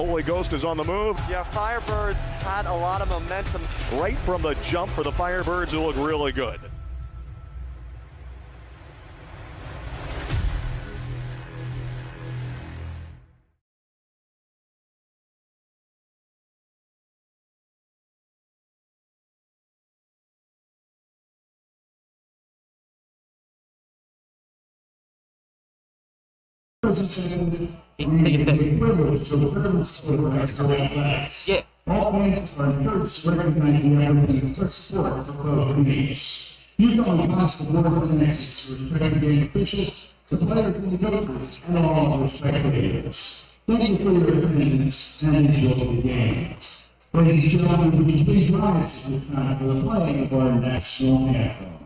Holy Ghost is on the move. Yeah, Firebirds had a lot of momentum. Right from the jump for the Firebirds, who look really good. Yeah. All fans are encouraged to recognize the efforts of support for pro communities. Use only possible words and exits to respect the officials, the players and the coaches, and all the spectators. Thank you for your attendance and enjoy the game. Ladies and gentlemen, would you please rise at this time for the playing of our national anthem?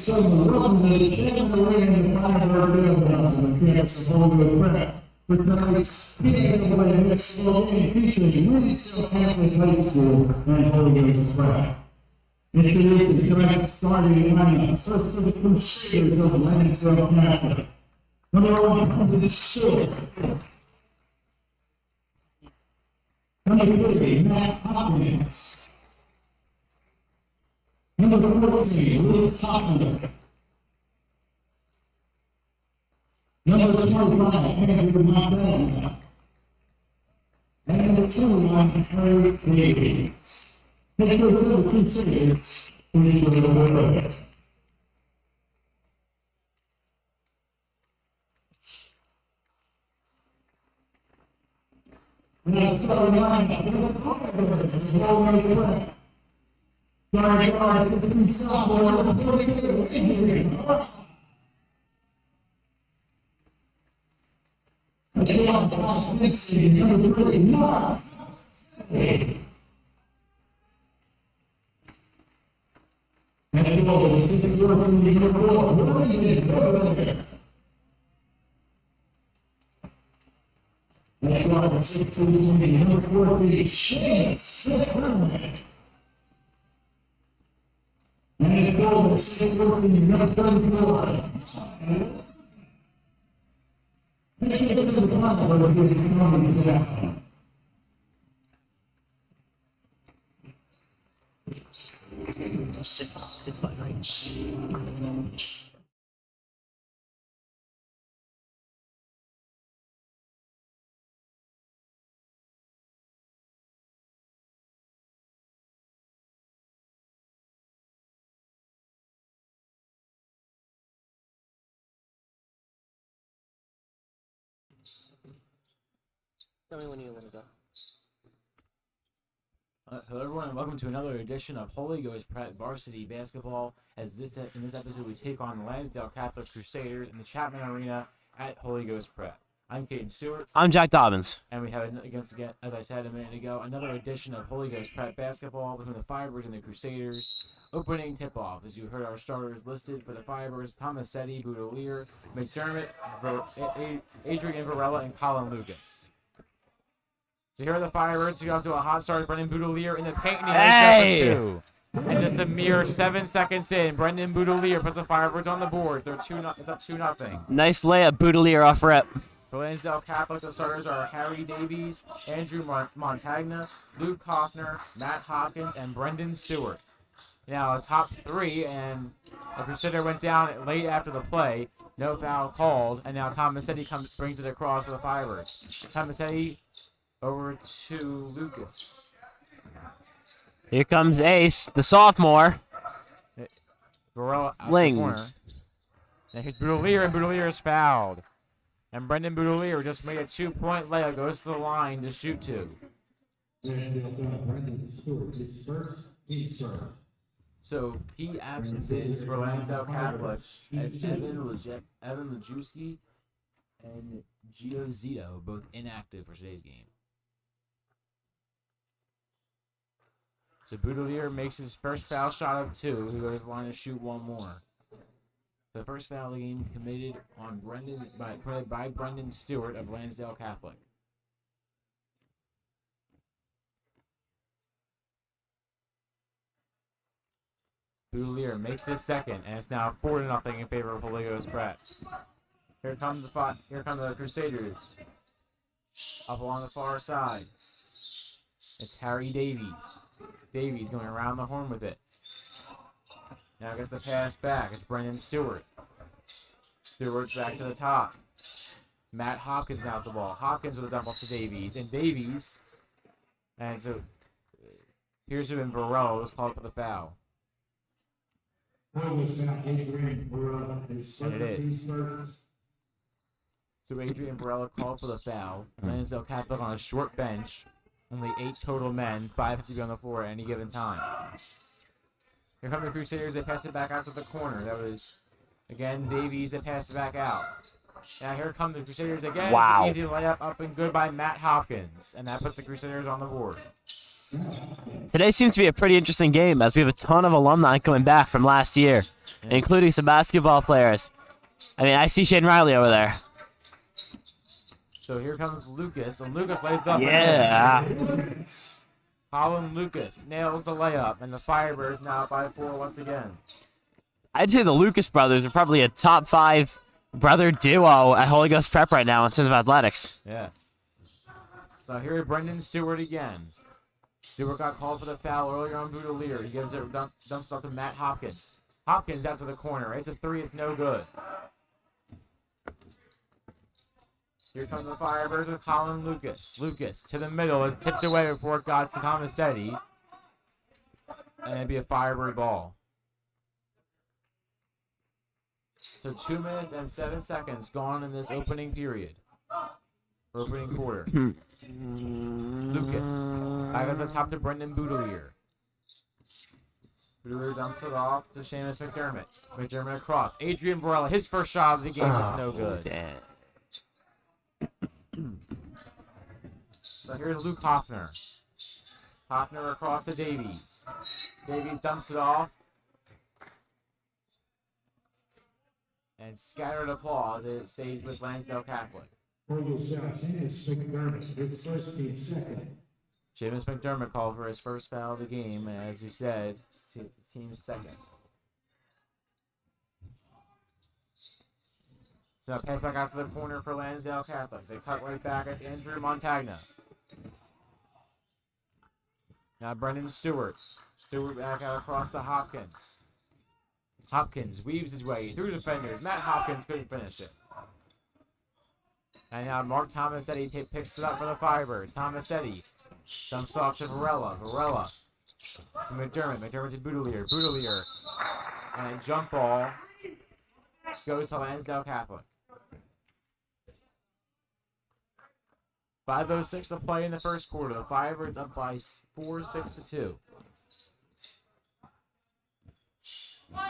Welcome to the Chapman Arena in the Firebird Fieldhouse on the campus of Hollywood Prep. For tonight's giveaway mixed game featuring Lansdale Catholic High School and Hollywood Prep. Introducing tonight's starting lineup. First for the Crusaders of Lansdale Catholic. Number 100 Silver. Number 30, Matt Hopkins. Number 14, Luke Hoffman. Number 25, Andrew Montana. And number 21, Harry Davies. Head coach of the Crusaders, please go to the road. Now, starting lineup, the Firebirds is Hollywood Prep. Sorry, guard, 15 sophomore, number 42, Adrien. Again, 5-16, number 3, Todd. And over the city working the number 4, Bergkoetter. And guard, 16, number 40, Seamus. And it's over the city working number 34. Let's get to the final of the economic development. Tell me when you want to go. Hello everyone, and welcome to another edition of Holy Ghost Prep Varsity Basketball. In this episode, we take on the Lansdale Catholic Crusaders in the Chapman Arena at Holy Ghost Prep. I'm Caden Stewart. I'm Jack Dobbins. And we have, again, as I said a minute ago, another edition of Holy Ghost Prep Basketball between the Firebirds and the Crusaders. Opening tip-off, as you heard our starters listed for the Firebirds: Tomasetti, Boutillier, McDermott, Adrien, Varella, and Colin Lucas. So here are the Firebirds to go up to a hot start. Brennan Boutillier in the paint, and he makes up for two. And just a mere 7 seconds in, Brendan Boutillier puts the Firebirds on the board. They're it's up 2-0. Nice layup, Boutillier off rip. For Lansdale Catholic, the starters are Harry Davies, Andrew Montagna, Luke Hoffner, Matt Hopkins, and Brendan Stewart. Now, top three, and the Crusader went down late after the play. No foul called, and now Tomasetti brings it across for the Firebirds. Tomasetti over to Lucas. Here comes Ace, the sophomore. Varella out the Lings. corner. And here's Boutillier, and Boutillier is fouled. And Brendan Boutillier just made a 2-point layup, goes to the line to shoot two. So key absences for Lansdale Catholic as Evan Lajewski and Gio Zito, both inactive for today's game. So Boutillier makes his first foul shot of 2. He goes to the line to shoot one more. The first foul of the game committed on by Brendan Stewart of Lansdale Catholic. Boutillier makes his second, and it's now 4-0 in favor of Holigos Pratt. Here come the Crusaders. Up along the far side. It's Harry Davies. Davies going around the horn with it. Now gets the pass back. It's Brendan Stewart. Stewart's back to the top. Matt Hopkins out the ball. Hopkins with a dump off to Davies. And Davies. And so here's who in Varella was called for the foul. And it is. So Adrien Varella called for the foul. Lansdale Catholic on a short bench. Only 8 total men, 5 have to be on the floor at any given time. Here come the Crusaders. They pass it back out to the corner. That was, again, Davies that passed it back out. Now here come the Crusaders again. Wow. It's an easy layup up and good by Matt Hopkins. And that puts the Crusaders on the board. Today seems to be a pretty interesting game as we have a ton of alumni coming back from last year, including some basketball players. I mean, I see Shane Riley over there. So here comes Lucas. And Lucas lays up. Yeah. Colin Lucas nails the layup. And the Firebirds now up by 4 once again. I'd say the Lucas brothers are probably a top 5 brother duo at Holy Ghost Prep right now in terms of athletics. Yeah. So here is Brendan Stewart again. Stewart got called for the foul earlier on Boutillier. He gives it dumps off to Matt Hopkins. Hopkins out to the corner. It's a 3. It's no good. Here comes the Firebirds with Colin Lucas. Lucas to the middle is tipped away before it got to Tomasetti. And it'd be a Firebird ball. So 2 minutes and 7 seconds gone in this opening period. Opening quarter. Lucas. Back up the top to Brendan Boutillier. Boutillier dumps it off to Seamus McDermott. McDermott across. Adrien Varella, his first shot of the game is no good. Damn. So here's Luke Hoffner. Hoffner across to Davies. Davies dumps it off. And scattered applause as it stays with Lansdale Catholic. Seamus McDermott called for his first foul of the game, and as you said, team's second. So pass back out to the corner for Lansdale Catholic. They cut right back. It's Andrew Montagna. Now Brendan Stewart. Stewart back out across to Hopkins. Hopkins weaves his way through defenders. Matt Hopkins couldn't finish it. And now Mark Tomasetti picks it up for the Firebirds. Tomasetti dumps off to Varella. Varella to McDermott. McDermott to Boutillier. Boutillier. And a jump ball goes to Lansdale Catholic. 5:06 to play in the first quarter. The Firebirds up by 4, 6-2.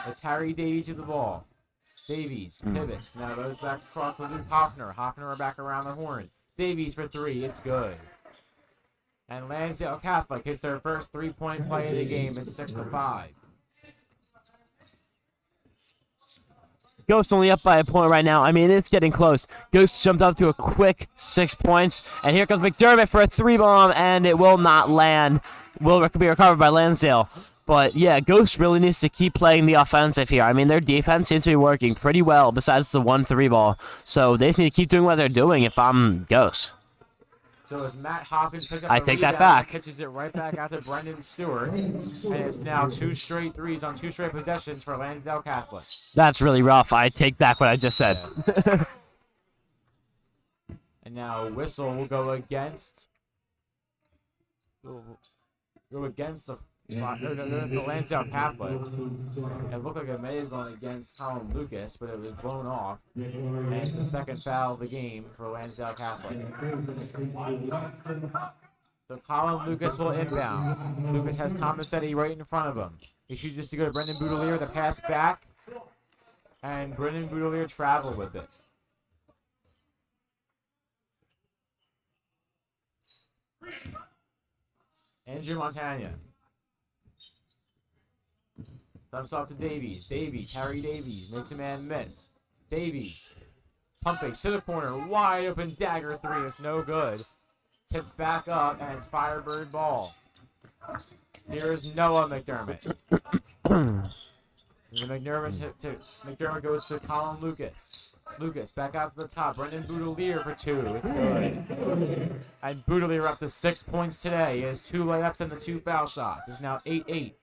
It's Harry Davies with the ball. Davies pivots. Now goes back across to Luke Hoffner. Hoffner back around the horn. Davies for 3. It's good. And Lansdale Catholic hits their first 3-point play of the game. It's 6-5. Ghost only up by a point right now. I mean, it's getting close. Ghost jumped up to a quick 6 points. And here comes McDermott for a 3-bomb, and it will not land. Will be recovered by Lansdale. But yeah, Ghost really needs to keep playing the offensive here. I mean, their defense seems to be working pretty well besides the 1-3 ball. So they just need to keep doing what they're doing if I'm Ghost. So as Matt Hopkins picks up I the take that rebound, back. Pitches it right back out to Brendan Stewart. And it's now 2 straight threes on 2 straight possessions for Lansdale Catholic. That's really rough. I take back what I just said. Yeah. And now Whistle will go against the Lansdale Catholic. It looked like it may have gone against Colin Lucas, but it was blown off. And it's the second foul of the game for Lansdale Catholic. So Colin Lucas will inbound. Lucas has Tomasetti right in front of him. He should just to go to Brendan Boutillier, the pass back. And Brendan Boutillier traveled with it. Andrew Montagna. Dumps off to Davies. Harry Davies makes a man miss. Davies. Pumping to the corner. Wide open dagger 3. It's no good. Tipped back up, and it's Firebird ball. Here's Noah McDermott. McDermott goes to Colin Lucas. Lucas back out to the top. Brendan Boutillier for 2. It's good. And Boutillier up to 6 points today. He has 2 layups and the 2 foul shots. It's now 8-8.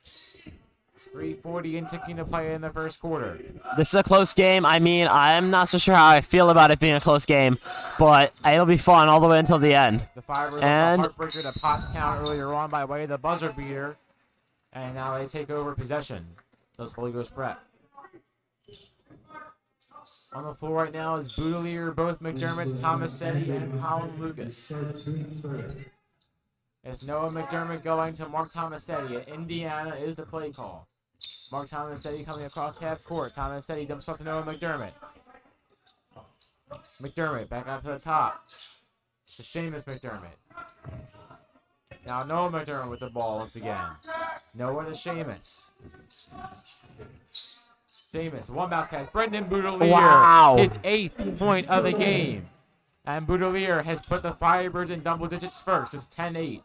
3:40 and ticking to play in the first quarter. This is a close game. I mean, I'm not so sure how I feel about it being a close game, but it'll be fun all the way until the end. The Firebirds And a heartbreaker to Pottstown earlier on by way of the buzzer beater. And now they take over possession. Does Holy Ghost prep. On the floor right now is Boutillier, both McDermott's, Tomasetti, and Colin Lucas. It's Noah McDermott going to Mark Tomasetti. At Indiana is the play call. Mark Tomasetti coming across half court. Tomasetti dumps off to Noah McDermott. McDermott back out to the top. To Seamus McDermott. Now Noah McDermott with the ball once again. Noah to Seamus. Seamus, 1 bounce pass. Brendan Boutillier. Wow. His 8th point of the game. And Boutillier has put the Firebirds in double digits first. It's 10-8.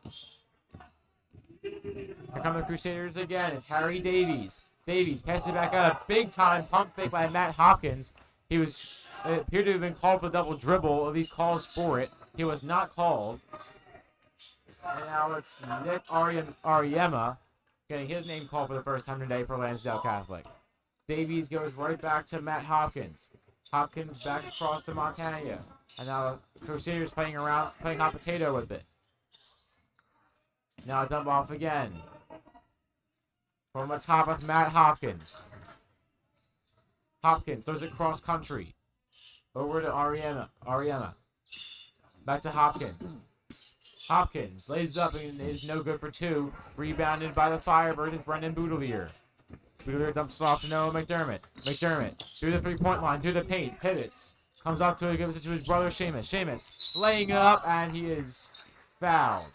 Here come the Crusaders again. It's Harry Davies. Davies passes it back out. A big-time pump fake by Matt Hopkins. It appeared to have been called for the double dribble. At least calls for it. He was not called. And now it's Nick Ariema getting his name called for the first time today for Lansdale Catholic. Davies goes right back to Matt Hopkins. Hopkins back across to Montagna. And now Crusaders playing hot potato with it. Now dump off again. From the top of Matt Hopkins. Hopkins throws it cross country. Over to Ariema. Back to Hopkins. Hopkins lays it up and is no good for 2. Rebounded by the Firebirds. It's Brendan Boutillier. Boutillier dumps off to Noah McDermott. McDermott through the 3-point line, through the paint, pivots. Comes up to it, gives it to his brother Seamus. Seamus laying it up, and he is fouled.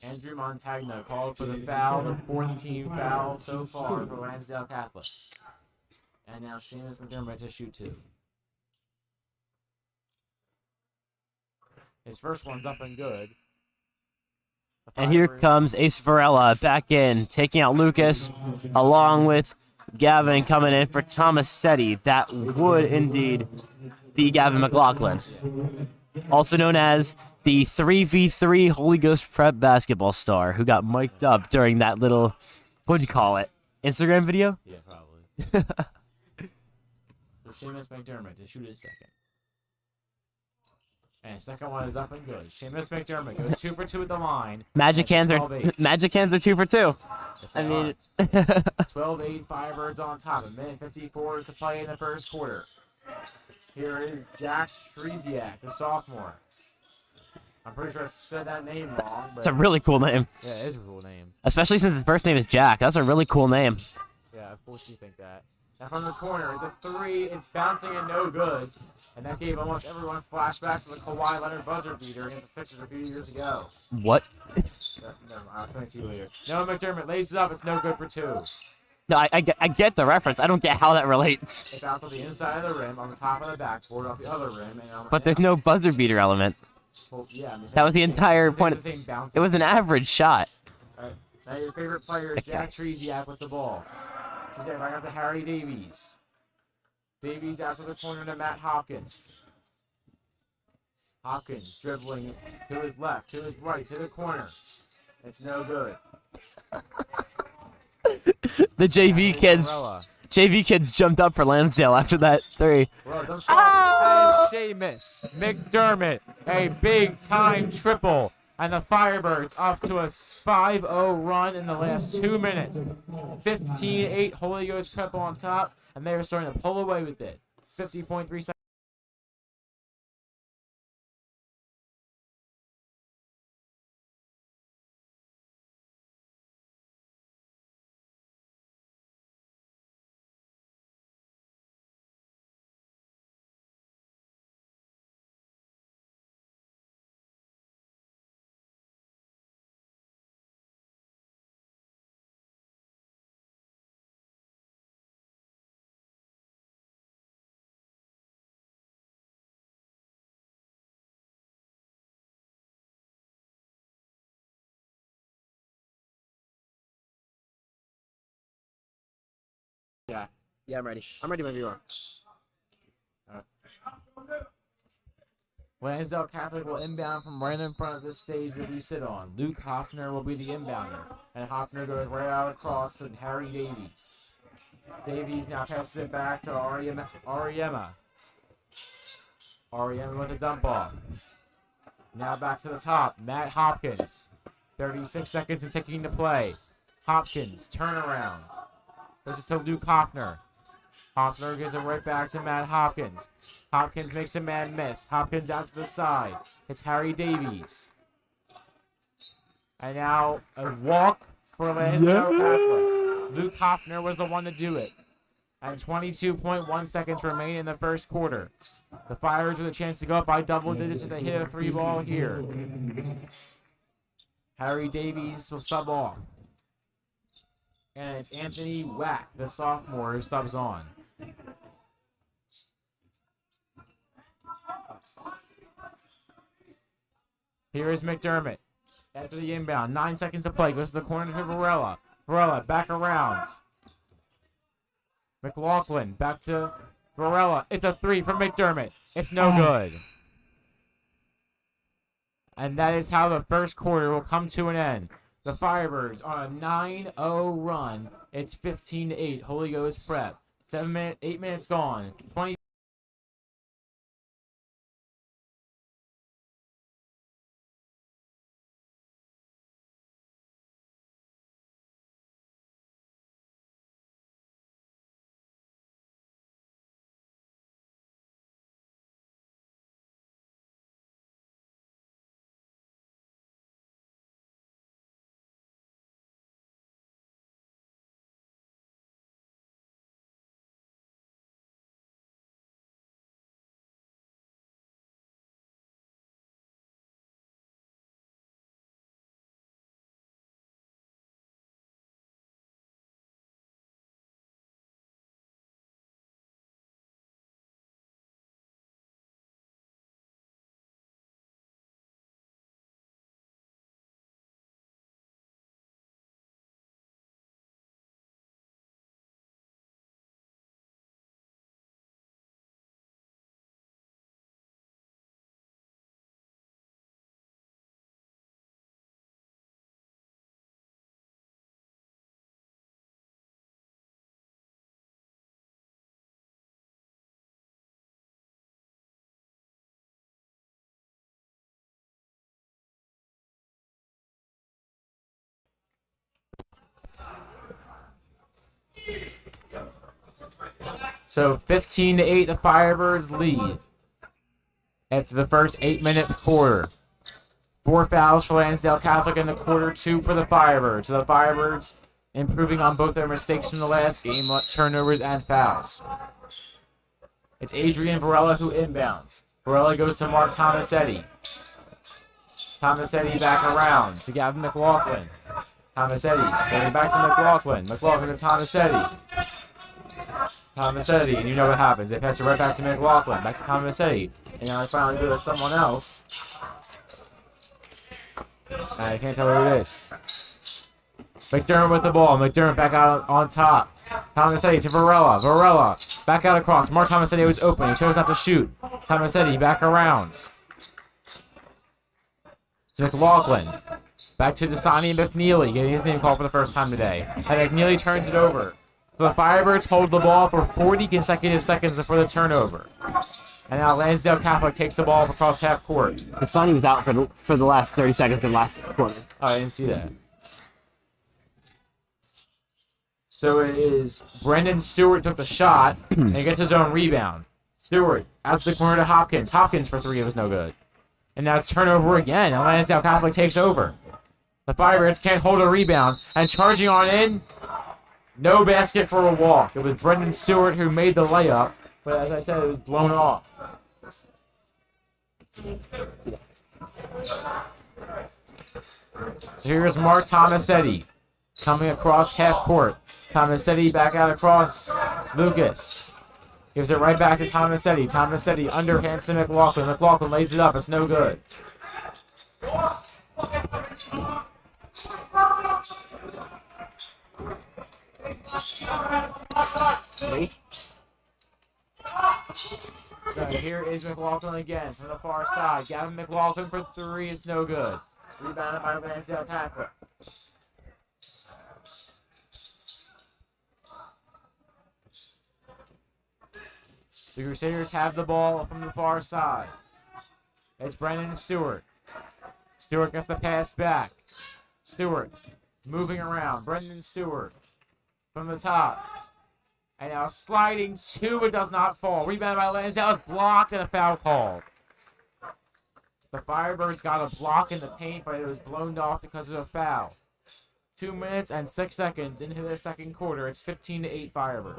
Andrew Montagna called for the foul, the 4th team foul so far for Lansdale Catholic. And now Seamus McDermott to shoot 2. His first one's up and good. And here comes Ace Varella back in, taking out Lucas, along with Gavin coming in for Tomasetti. That would indeed be Gavin McLaughlin, also known as the 3v3 Holy Ghost Prep basketball star, who got mic'd up during that little, what do you call it, Instagram video? Yeah, probably. So Seamus McDermott to shoot his second. And second one is up and good. Seamus McDermott goes 2 for 2 at the line. Magic hands are 2 for 2. I mean, 12-8 Firebirds on top. 1:54 to play in the first quarter. Here is Jack Shreziak, the sophomore. I'm pretty sure I said that name wrong. But it's a really cool name. Yeah, it is a cool name. Especially since his first name is Jack. That's a really cool name. Yeah, of course you think that. Now from the corner, it's a 3. It's bouncing and no good. And that gave almost everyone flashbacks to the Kawhi Leonard buzzer beater against the Sixers a few years ago. What? Never mind, I'll explain it to you later. Noah McDermott lays it up. It's no good for 2. No, I get the reference. I don't get how that relates. It bounced off the inside of the rim, on the top of the backboard, off the other rim. And But there's no buzzer beater element. Well, yeah, I'm just That was the saying entire the point. same bounce. It was an average shot. Now your favorite player is Jack Treziak with the ball. Treziak right out to Harry Davies. Davies out to the corner to Matt Hopkins. Hopkins dribbling to his left, to his right, to the corner. It's no good. The JV kids jumped up for Lansdale after that three. And Seamus, McDermott, a big-time triple. And the Firebirds off to a 5-0 run in the last 2 minutes. 15-8 Holy Ghost Prep on top, and they are starting to pull away with it. 50.3 seconds. Yeah, I'm ready. I'm ready whenever you are. Lansdale Catholic will inbound from right in front of the stage that we sit on. Luke Hoffner will be the inbounder. And Hoffner goes right out across to Harry Davies. Davies now passes it back to Ariema. Ariema with a dump off. Now back to the top. Matt Hopkins. 36 seconds and ticking to play. Hopkins, turnaround. Goes to Luke Hoffner. Hoffner gives it right back to Matt Hopkins. Hopkins makes a man miss. Hopkins out to the side. It's Harry Davies. And now a walk for Lansdale Catholic. Luke Hoffner was the one to do it. And 22.1 seconds remain in the first quarter. The Fires with a chance to go up by double digits if they hit a 3-ball here. Harry Davies will sub off. And it's Anthony Wack, the sophomore, who subs on. Here is McDermott. After the inbound, 9 seconds to play. Goes to the corner to Varella. Varella back around. McLaughlin back to Varella. It's a 3 from McDermott. It's no good. And that is how the first quarter will come to an end. The Firebirds on a 9-0 run. It's 15-8. Holy Ghost Prep. 8 minutes gone. 20. So 15-8, the Firebirds lead. After the first 8-minute quarter. 4 fouls for Lansdale Catholic in the quarter, 2 for the Firebirds. So the Firebirds improving on both their mistakes from the last game, turnovers and fouls. It's Adrien Varella who inbounds. Varella goes to Mark Tomasetti. Tomasetti back around to Gavin McLaughlin. Tomasetti, getting back to McLaughlin. McLaughlin to Tomasetti. Tomasetti, and you know what happens. They pass it right back to McLaughlin, back to Tomasetti. And now they finally do it to someone else. I can't tell who it is. McDermott with the ball. McDermott back out on top. Tomasetti to Varella. Varella back out across. Mark Tomasetti was open. He chose not to shoot. Tomasetti back around. It's McLaughlin. Back to Dasani and McNeely, getting his name called for the first time today. And McNeely turns it over. So the Firebirds hold the ball for 40 consecutive seconds before the turnover. And now Lansdale Catholic takes the ball across half court. Dasani was out for the last 30 seconds of last quarter. Oh, I didn't see that. So it is Brendan Stewart took the shot and gets his own rebound. Stewart out to the corner to Hopkins. Hopkins for three, it was no good. And now it's turnover again, and Lansdale Catholic takes over. The Firebirds can't hold a rebound, and charging on in, no basket for a walk. It was Brendan Stewart who made the layup, but as I said, it was blown off. So here's Mark Tomasetti coming across half court. Tomasetti back out across Lucas. Gives it right back to Tomasetti. Tomasetti underhands to McLaughlin. McLaughlin lays it up. It's no good. So here is McLaughlin again from the far side. Gavin McLaughlin for three. It's no good. Rebounded by Lansdale Catholic. The Crusaders have the ball from the far side. It's Brendan Stewart. Stewart gets the pass back. Stewart moving around. Brendan Stewart from the top. And now sliding two, it does not fall. Rebound by Lansdale is blocked and a foul called. The Firebirds got a block in the paint, but it was blown off because of a foul. 2 minutes and 6 seconds into the second quarter. It's 15-8 Firebirds.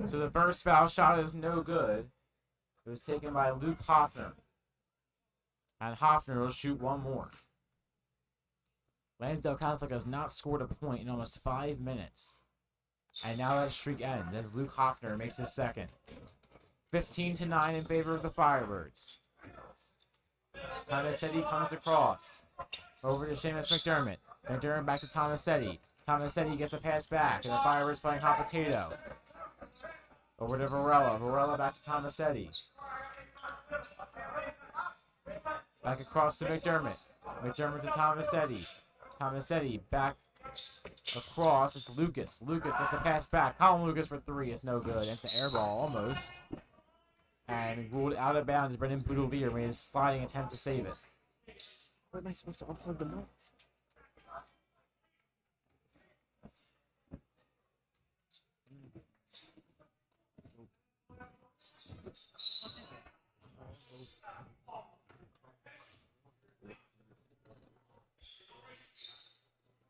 So the first foul shot is no good. It was taken by Luke Hoffner. And Hoffner will shoot one more. Lansdale Catholic has not scored a point in almost 5 minutes. And now that streak ends as Luke Hoffner makes his second. 15-9 in favor of the Firebirds. Tomasetti comes across. Over to Seamus McDermott. McDermott back to Tomasetti. Tomasetti gets the pass back, and the Firebirds playing hot potato. Over to Varella. Varella back to Tomasetti. Back across to McDermott. McDermott to Tomasetti. Tomasetti back across. It's Lucas. Lucas gets the pass back. Colin Lucas for three. It's no good. It's an air ball almost. And ruled out of bounds. Brendan Boutillier made his sliding attempt to save it. What am I supposed to unplug the mics?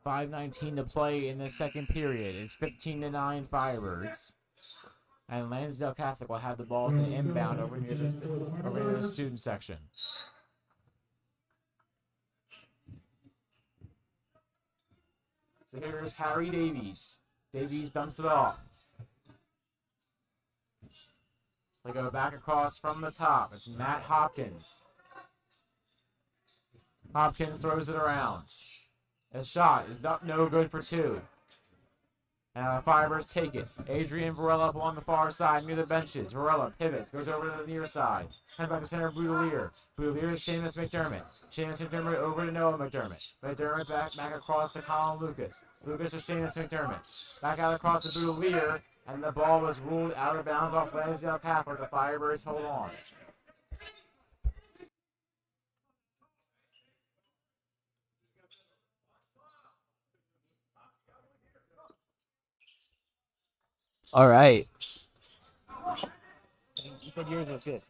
5:19 to play in the second period. It's 15-9 Firebirds. And Lansdale Catholic will have the ball in the inbound over near the student section. So here's Harry Davies. Davies dumps it off. They go back across from the top. It's Matt Hopkins. Hopkins throws it around. His shot is no good for two. And the Firebirds take it. Adrien Varella up on the far side near the benches. Varella pivots, goes over to the near side. Head back to center, Boutillier. Boutillier to Seamus McDermott. Seamus McDermott over to Noah McDermott. McDermott back across to Colin Lucas. Lucas to Seamus McDermott. Back out across to Boutillier. And the ball was ruled out of bounds off Lansdale Catholic. The Firebirds hold on. All right. said yours was good.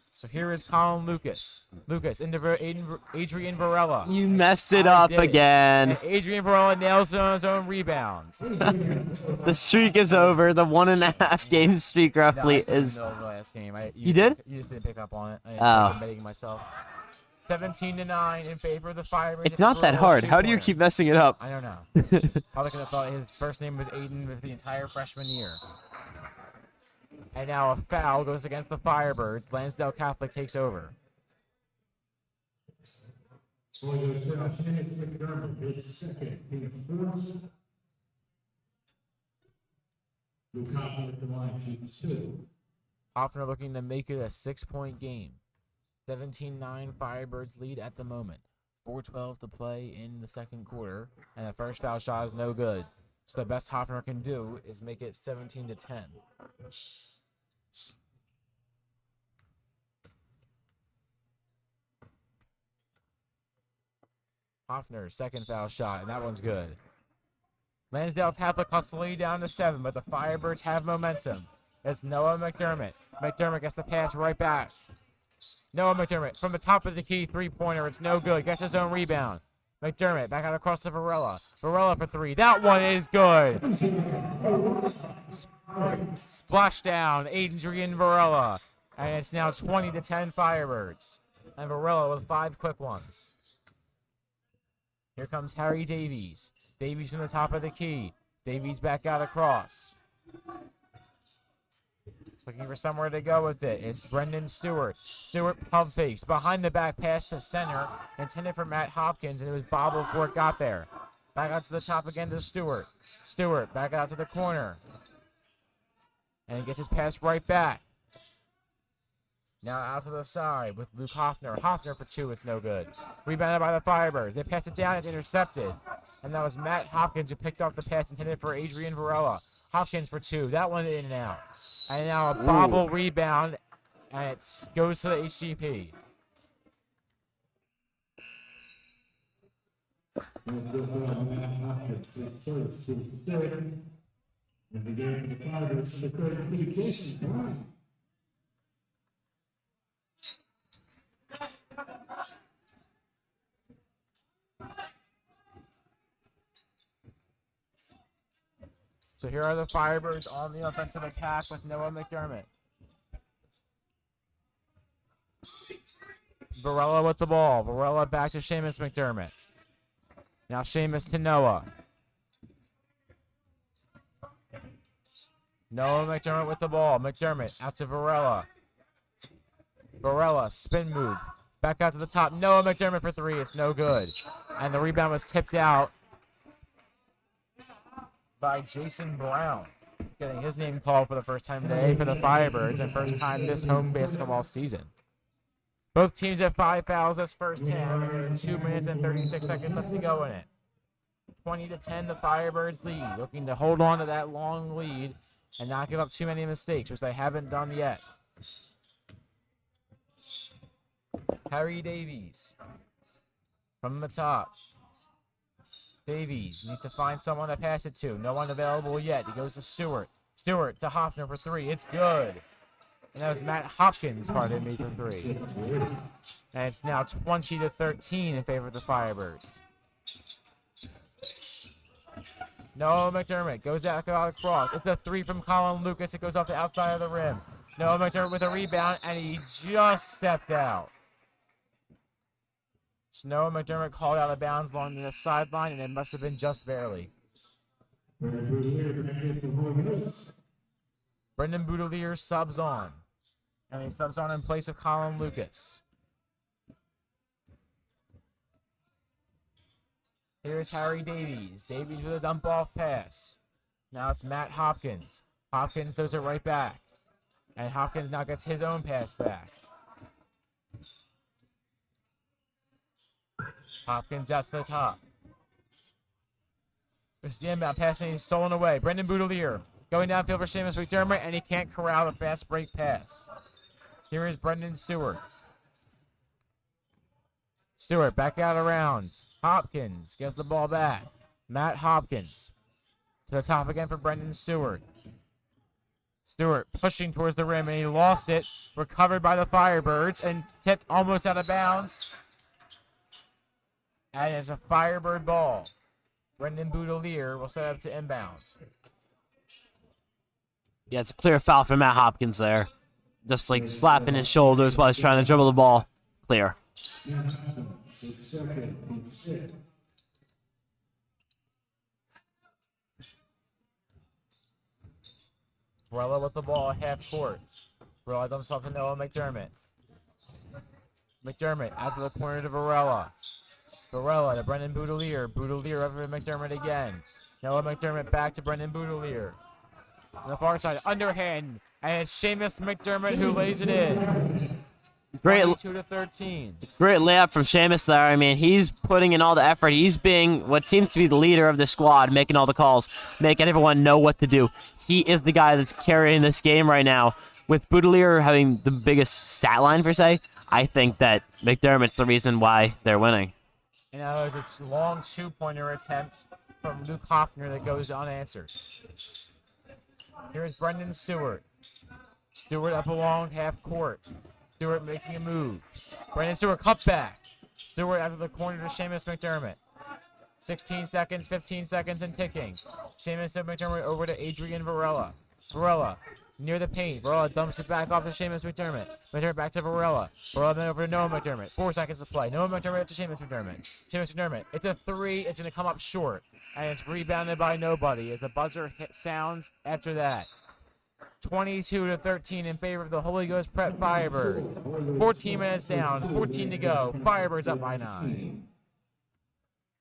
So here is Colin Lucas. Lucas into Adrien Varella. You messed it up again. And Adrien Varella nails his own rebounds. The streak is over. The 1.5 game streak roughly is. In the last game. You did? You just didn't pick up on it. Oh. Betting myself. 17-9 in favor of the Firebirds. It's not that hard. How do you keep messing it up? I don't know. Probably could have thought his first name was Aiden with the entire freshman year. And now a foul goes against the Firebirds. Lansdale Catholic takes over. Seamus McDermott, his second in the fourth. Lukaku at the line shoots 2. Hoffner looking to make it a 6-point game. 17-9 Firebirds lead at the moment. 4:12 to play in the second quarter. And the first foul shot is no good. So the best Hoffner can do is make it 17-10. Hoffner's second foul shot, and that one's good. Lansdale Catholic cuts the lead down to 7, but the Firebirds have momentum. It's Noah McDermott. McDermott gets the pass right back. Noah McDermott from the top of the key, 3-pointer. It's no good. Gets his own rebound. McDermott back out across to Varella. Varella for 3. That one is good. Splash down, Adrien Varella. And it's now 20-10 Firebirds. And Varella with 5 quick ones. Here comes Harry Davies. Davies from the top of the key. Davies back out across. Looking for somewhere to go with it. It's Brendan Stewart. Stewart pump fakes. Behind the back pass to center. Intended for Matt Hopkins, and it was bobbled before it got there. Back out to the top again to Stewart. Stewart back out to the corner. And he gets his pass right back. Now out to the side with Luke Hoffner. Hoffner for 2, it's no good. Rebounded by the Firebirds. They pass it down, it's intercepted. And that was Matt Hopkins who picked off the pass intended for Adrien Varella. Hopkins for 2. That one in and out. And now a bobble rebound, and it goes to the HGP. And the game for the Firebirds is accredited to Jason Brown. So here are the Firebirds on the offensive attack with Noah McDermott. Varella with the ball. Varella back to Seamus McDermott. Now Seamus to Noah. Noah McDermott with the ball. McDermott out to Varella. Varella, spin move. Back out to the top. Noah McDermott for 3. It's no good. And the rebound was tipped out by Jason Brown. Getting his name called for the first time today for the Firebirds and first time this home basketball season. Both teams have 5 fouls this first half. 2 minutes and 36 seconds left to go in it. 20-10, the Firebirds lead. Looking to hold on to that long lead and not give up too many mistakes, which they haven't done yet. Harry Davies from the top. Davies needs to find someone to pass it to. No one available yet. He goes to Stewart. Stewart to Hoffner for 3. It's good. And that was Matt Hopkins, pardon me, for 3. And it's now 20-13 in favor of the Firebirds. Noah McDermott goes out across. It's a 3 from Colin Lucas. It goes off the outside of the rim. Noah McDermott with a rebound, and he just stepped out. So Noah McDermott called out of bounds along the sideline, and it must have been just barely. Brendan Boutillier subs on. And he subs on in place of Colin Lucas. Here's Harry Davies. Davies with a dump-off pass. Now it's Matt Hopkins. Hopkins throws it right back. And Hopkins now gets his own pass back. Hopkins out to the top. It's the inbound pass, and he's stolen away. Brendan Boutillier going downfield for Seamus McDermott, and he can't corral a fast break pass. Here is Brendan Stewart. Stewart back out around. Hopkins gets the ball back. Matt Hopkins to the top again for Brendan Stewart. Stewart pushing towards the rim, and he lost it. Recovered by the Firebirds and tipped almost out of bounds. And it's a Firebird ball. Brendan Boutillier will set up to inbounds. Yeah, it's a clear foul for Matt Hopkins there. Just like slapping his shoulders while he's trying to dribble the ball. Clear. Varella with the ball at half court. Varella dumps off to Noah McDermott. McDermott out to the corner to Varella. Varella to Brendan Boutillier. Boutillier over to McDermott again. Noah McDermott back to Brendan Boutillier. On the far side, underhand, and it's Seamus McDermott who lays it in. Great, 22-13. great layup from Seamus there. I mean, he's putting in all the effort. He's being what seems to be the leader of the squad, making all the calls, making everyone know what to do. He is the guy that's carrying this game right now. With Boutillier having the biggest stat line, per se, I think that McDermott's the reason why they're winning. And now there's a long two-pointer attempt from Luke Hoffner that goes unanswered. Here's Brendan Stewart. Stewart up along half court. Stewart making a move. Brendan Stewart cut back. Stewart after the corner to Seamus McDermott. 16 seconds, 15 seconds, and ticking. Seamus McDermott over to Adrien Varella. Varella near the paint. Varella dumps it back off to Seamus McDermott. McDermott back to Varella. Varella then over to Noah McDermott. 4 seconds to play. Noah McDermott to Seamus McDermott. Seamus McDermott. It's a three. It's going to come up short. And it's rebounded by nobody as the buzzer hit sounds after that. 22-13 in favor of the Holy Ghost Prep Firebirds. 14 minutes down. 14 to go. Firebirds up by 9.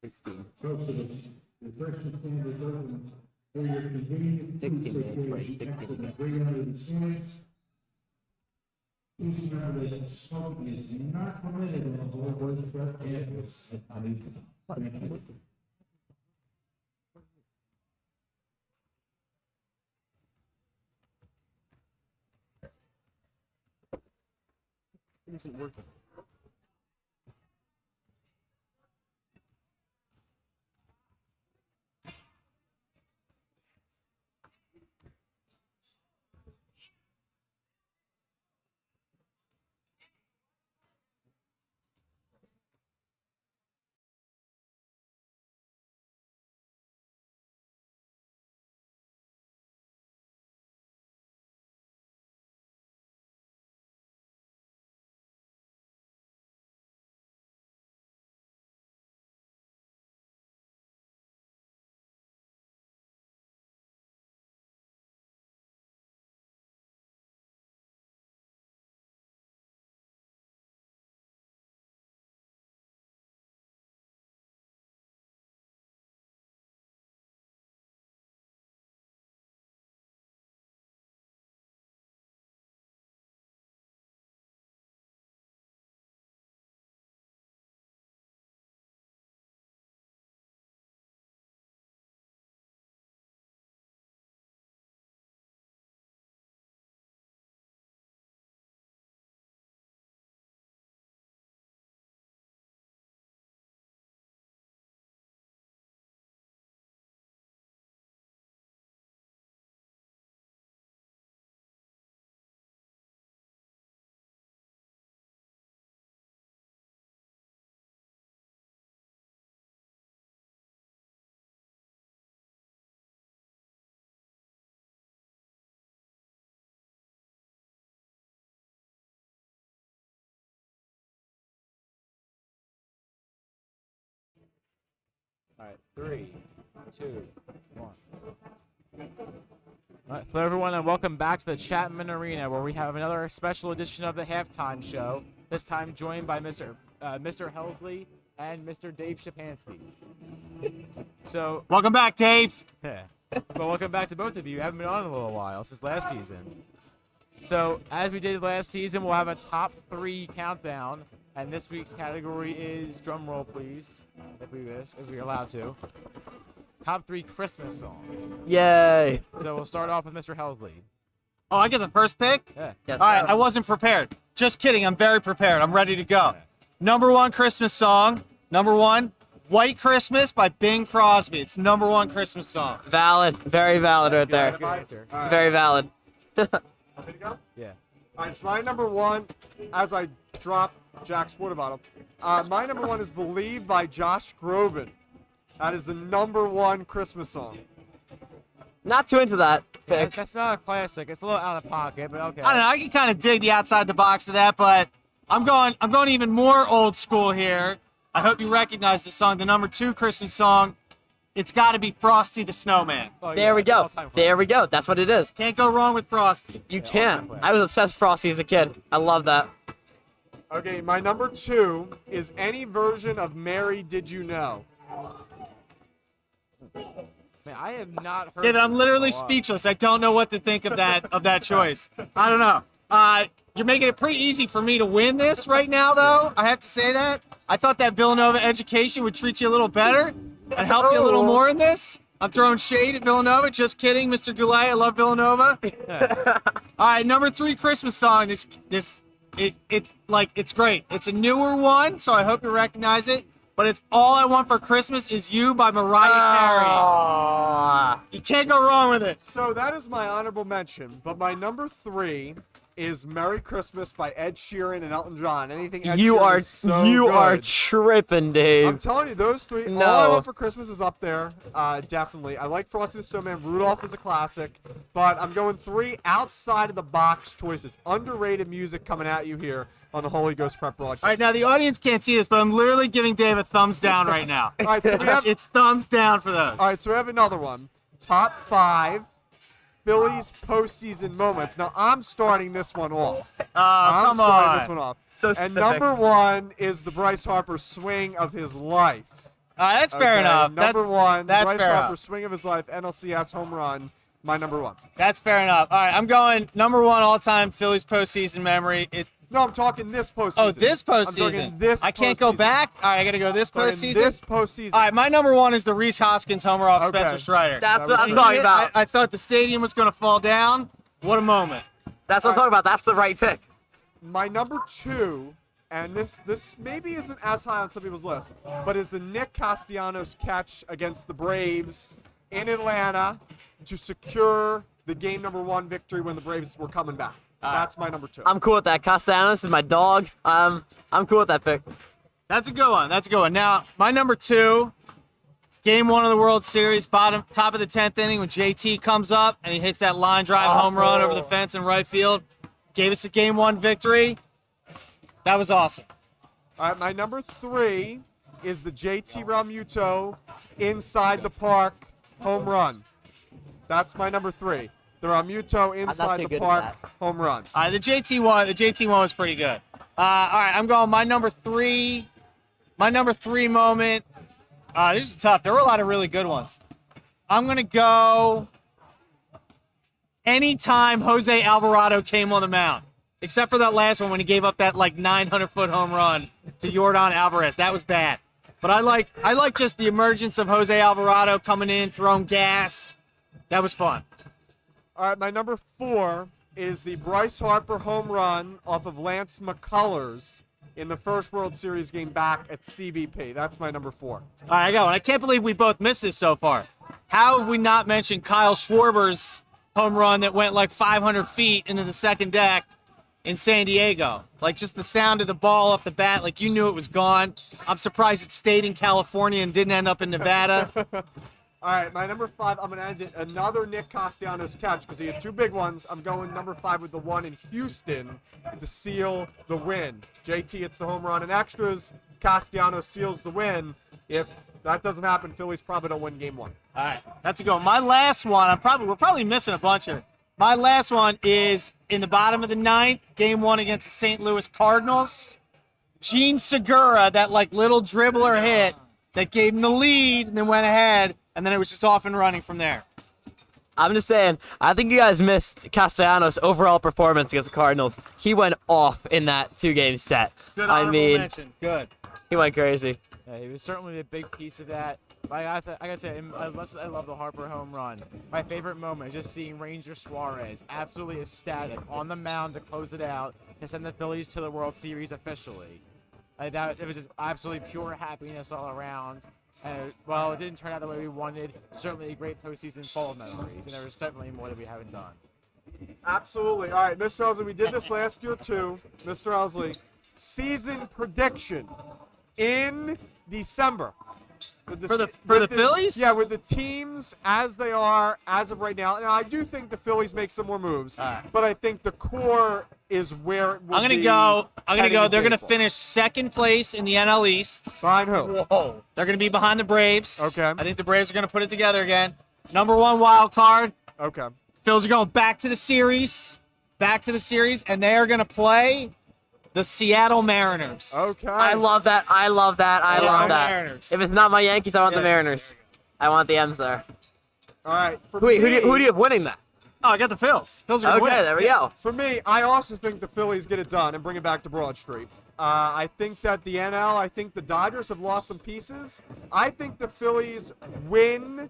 16. 16. It isn't working. All right, 3, 2, 1. All right, hello everyone, and welcome back to the Chapman Arena, where we have another special edition of the halftime show. This time joined by Mr. Helsley and Mr. Dave Shapansky. So, Welcome back, Dave. well, welcome back to both of you. You haven't been on in a little while since last season. So, as we did last season, we'll have a top 3 countdown. And this week's category is, drum roll please, if we wish, if we're allowed to, top 3 Christmas songs. Yay! So we'll start off with Mr. Helsley. Oh, I get the first pick? Yeah. Yes. All right, I wasn't prepared. Just kidding. I'm very prepared. I'm ready to go. Number 1 Christmas song. Number 1, White Christmas by Bing Crosby. It's number 1 Christmas song. Valid. Very valid right there. That's a good answer. Very valid. Want me to go? Yeah. All right, so my number one, as I drop Jack's water bottle, my number one is Believe by Josh Groban. That is the number one Christmas song. Not too into that pick. That's not a classic. It's a little out of pocket, but okay. I don't know. I can kind of dig the outside the box of that, but I'm going even more old school here. I hope you recognize this song, the number 2 Christmas song. It's got to be Frosty the Snowman. Oh, yeah, There we it's go. all-time There we classic. go. That's what it is. Can't go wrong with Frosty. You can't. I was obsessed with Frosty as a kid. I love that. Okay, my number 2 is any version of Mary Did You Know? Man, I have not heard. David, I'm this literally in a while. speechless. I don't know what to think of that choice. I don't know. You're making it pretty easy for me to win this right now, though. I have to say that. I thought that Villanova education would treat you a little better and help you a little more in this. I'm throwing shade at Villanova. Just kidding, Mr. Goulet. I love Villanova. All right, number 3 Christmas song. It's great. It's a newer one, so I hope you recognize it. But it's All I Want for Christmas Is You by Mariah Carey. You can't go wrong with it. So that is my honorable mention, but my number 3 is Merry Christmas by Ed Sheeran and Elton John. Anything Ed You Sheeran are is so you good. are tripping, Dave. I'm telling you, those 3. No. All I Want for Christmas is up there, definitely. I like Frosty the Snowman. Rudolph is a classic, but I'm going 3 outside of the box choices. Underrated music coming at you here on the Holy Ghost Prep broadcast. All right, now the audience can't see this, but I'm literally giving Dave a thumbs down right now. All right, so we have. It's thumbs down for those. All right, so we have another one. Top 5 Phillies postseason moments. Now I'm starting this one off. I'm Come starting on. this one off. So And specific. number 1 is the Bryce Harper swing of his life. That's fair Okay, enough. Number 1, that's Bryce fair Harper enough. swing of his life, NLCS home run. My number 1. That's fair enough. All right, I'm going number 1 all-time Phillies postseason memory. No, I'm talking this postseason. Oh, this I'm postseason. talking this I can't go postseason. back. All right, I got to go this Talking postseason. This postseason. All right, my number 1 is the Reese Hoskins homer off Okay. Spencer Strider. That's That what was I'm good. talking about. I thought the stadium was going to fall down. What a moment. That's what I'm talking about. That's the right pick. My number 2, and this maybe isn't as high on some people's list, but is the Nick Castellanos catch against the Braves in Atlanta to secure the game number 1 victory when the Braves were coming back. That's my number 2. I'm cool with that. Castellanos is my dog. I'm cool with that pick. That's a good one. That's a good one. Now, my number 2, game 1 of the World Series, top of the 10th inning when JT comes up and he hits that line drive home run over the fence in right field. Gave us a game 1 victory. That was awesome. All right, my number 3 is the JT Realmuto inside the park home run. That's my number 3. The Realmuto inside too the good at park that. home run. All right, the JT one was pretty good. All right, I'm going my number 3. My number 3 moment. This is tough. There were a lot of really good ones. I'm going to go anytime Jose Alvarado came on the mound, except for that last one when he gave up that like 900-foot home run to Yordan Alvarez. That was bad. But I like just the emergence of Jose Alvarado coming in, throwing gas. That was fun. All right, my number 4 is the Bryce Harper home run off of Lance McCullers in the first World Series game back at CBP. That's my number 4. All right, I got one. I can't believe we both missed this so far. How have we not mentioned Kyle Schwarber's home run that went like 500 feet into the second deck in San Diego? Like just the sound of the ball off the bat, like you knew it was gone. I'm surprised it stayed in California and didn't end up in Nevada. All right, my number 5, I'm going to end it. Another Nick Castellanos catch because he had 2 big ones. I'm going number 5 with the one in Houston to seal the win. JT hits the home run in extras. Castellanos seals the win. If that doesn't happen, Phillies probably don't win game 1. All right, that's a go. My last one, we're probably missing a bunch here. My last one is in the bottom of the 9th, game 1 against the St. Louis Cardinals. Gene Segura, that like little dribbler hit that gave him the lead and then went ahead, and then it was just off and running from there. I'm just saying, I think you guys missed Castellanos' overall performance against the Cardinals. He went off in that 2-game set. Good I honorable mean, mention. Good. he went crazy. Yeah, he was certainly a big piece of that. I gotta say, I love the Harper home run. My favorite moment is just seeing Ranger Suarez absolutely ecstatic on the mound to close it out to send the Phillies to the World Series officially. It was just absolutely pure happiness all around. And while it didn't turn out the way we wanted, certainly a great postseason full of memories, and there was certainly more that we haven't done. Absolutely. All right, Mr. Elsley, we did this last year too. Mr. Elsley, season prediction in December. With For the Phillies? Yeah, with the teams as they are as of right now. Now, I do think the Phillies make some more moves, but I think the core is where it will I'm gonna be go. heading They're in gonna April. finish second place in the NL East. Behind who? Whoa. They're gonna be behind the Braves. Okay. I think the Braves are gonna put it together again. Number 1 wild card. Okay. Phils are going back to the series, and they are gonna play the Seattle Mariners. Okay. I love that. I love that. I Seattle love that. Mariners. If it's not my Yankees, I want the Yeah. Mariners. I want the M's there. All right. For Who do me, you have winning that? Oh, I got the Phils. Phils are gonna win. Okay, there we go. For me, I also think the Phillies get it done and bring it back to Broad Street. I think that the NL, I think the Dodgers have lost some pieces. I think the Phillies win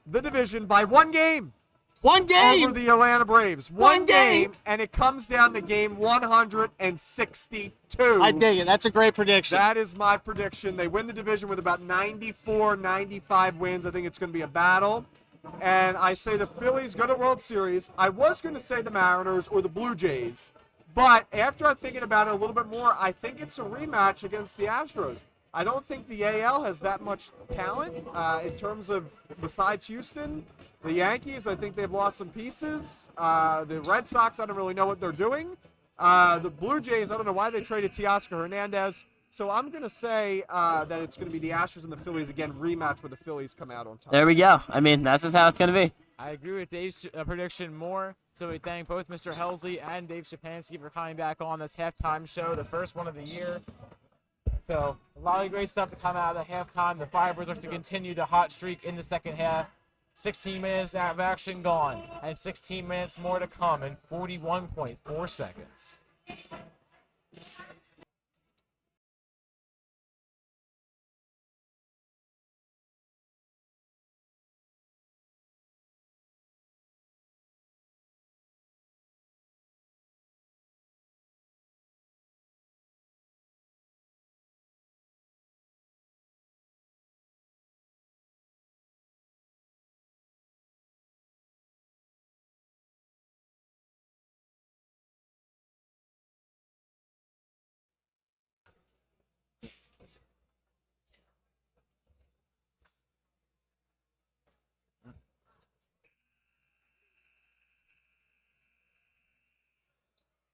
the division by 1 game. 1 game. Over the Atlanta Braves. One game, and it comes down to game 162. I dig it. That's a great prediction. That is my prediction. They win the division with about 94, 95 wins. I think it's going to be a battle. And I say the Phillies go to World Series. I was going to say the Mariners or the Blue Jays, but after I'm thinking about it a little bit more, I think it's a rematch against the Astros. I don't think the AL has that much talent in terms of, besides Houston. The Yankees, I think they've lost some pieces. The Red Sox, I don't really know what they're doing. The Blue Jays, I don't know why they traded Teoscar Hernandez. So I'm going to say that it's going to be the Astros and the Phillies again, rematch where the Phillies come out on top. There we go. I mean, that's just how it's going to be. I agree with Dave's prediction more. So we thank both Mr. Helsley and Dave Shapansky for coming back on this halftime show, the first one of the year. So a lot of great stuff to come out of the halftime. The Firebirds are to continue the hot streak in the second half. 16 minutes of action gone, and 16 minutes more to come in 41.4 seconds.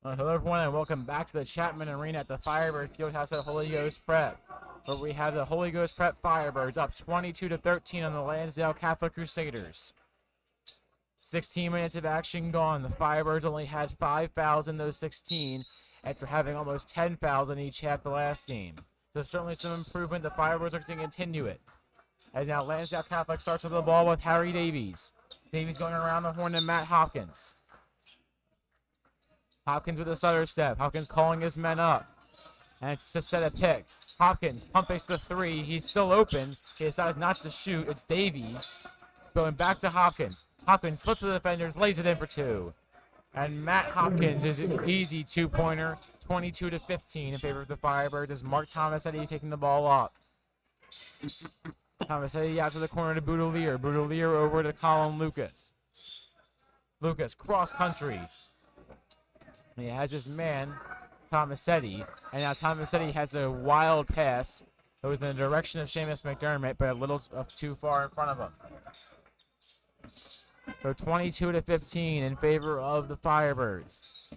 Hello everyone and welcome back to the Chapman Arena at the Firebird Fieldhouse at Holy Ghost Prep, where we have the Holy Ghost Prep Firebirds up 22-13 on the Lansdale Catholic Crusaders. 16 minutes of action gone. The Firebirds only had 5 fouls in those 16 after having almost 10 fouls in each half the last game. So certainly some improvement. The Firebirds are going to continue it. As now Lansdale Catholic starts with the ball with Harry Davies. Davies going around the horn to Matt Hopkins. Hopkins with a stutter step. Hopkins calling his men up. And it's to set a pick. Hopkins pump fakes the 3. He's still open. He decides not to shoot. It's Davies going back to Hopkins. Hopkins slips the defenders, lays it in for 2. And Matt Hopkins is an easy 2-pointer, 22-15 in favor of the Firebirds as Mark Tomasetti taking the ball up. Tomasetti out to the corner to Boutillier. Boutillier over to Colin Lucas. Lucas cross country. He has his man, Tomasetti, and now Tomasetti has a wild pass. It was in the direction of Seamus McDermott, but a little too far in front of him. So 22-15 in favor of the Firebirds.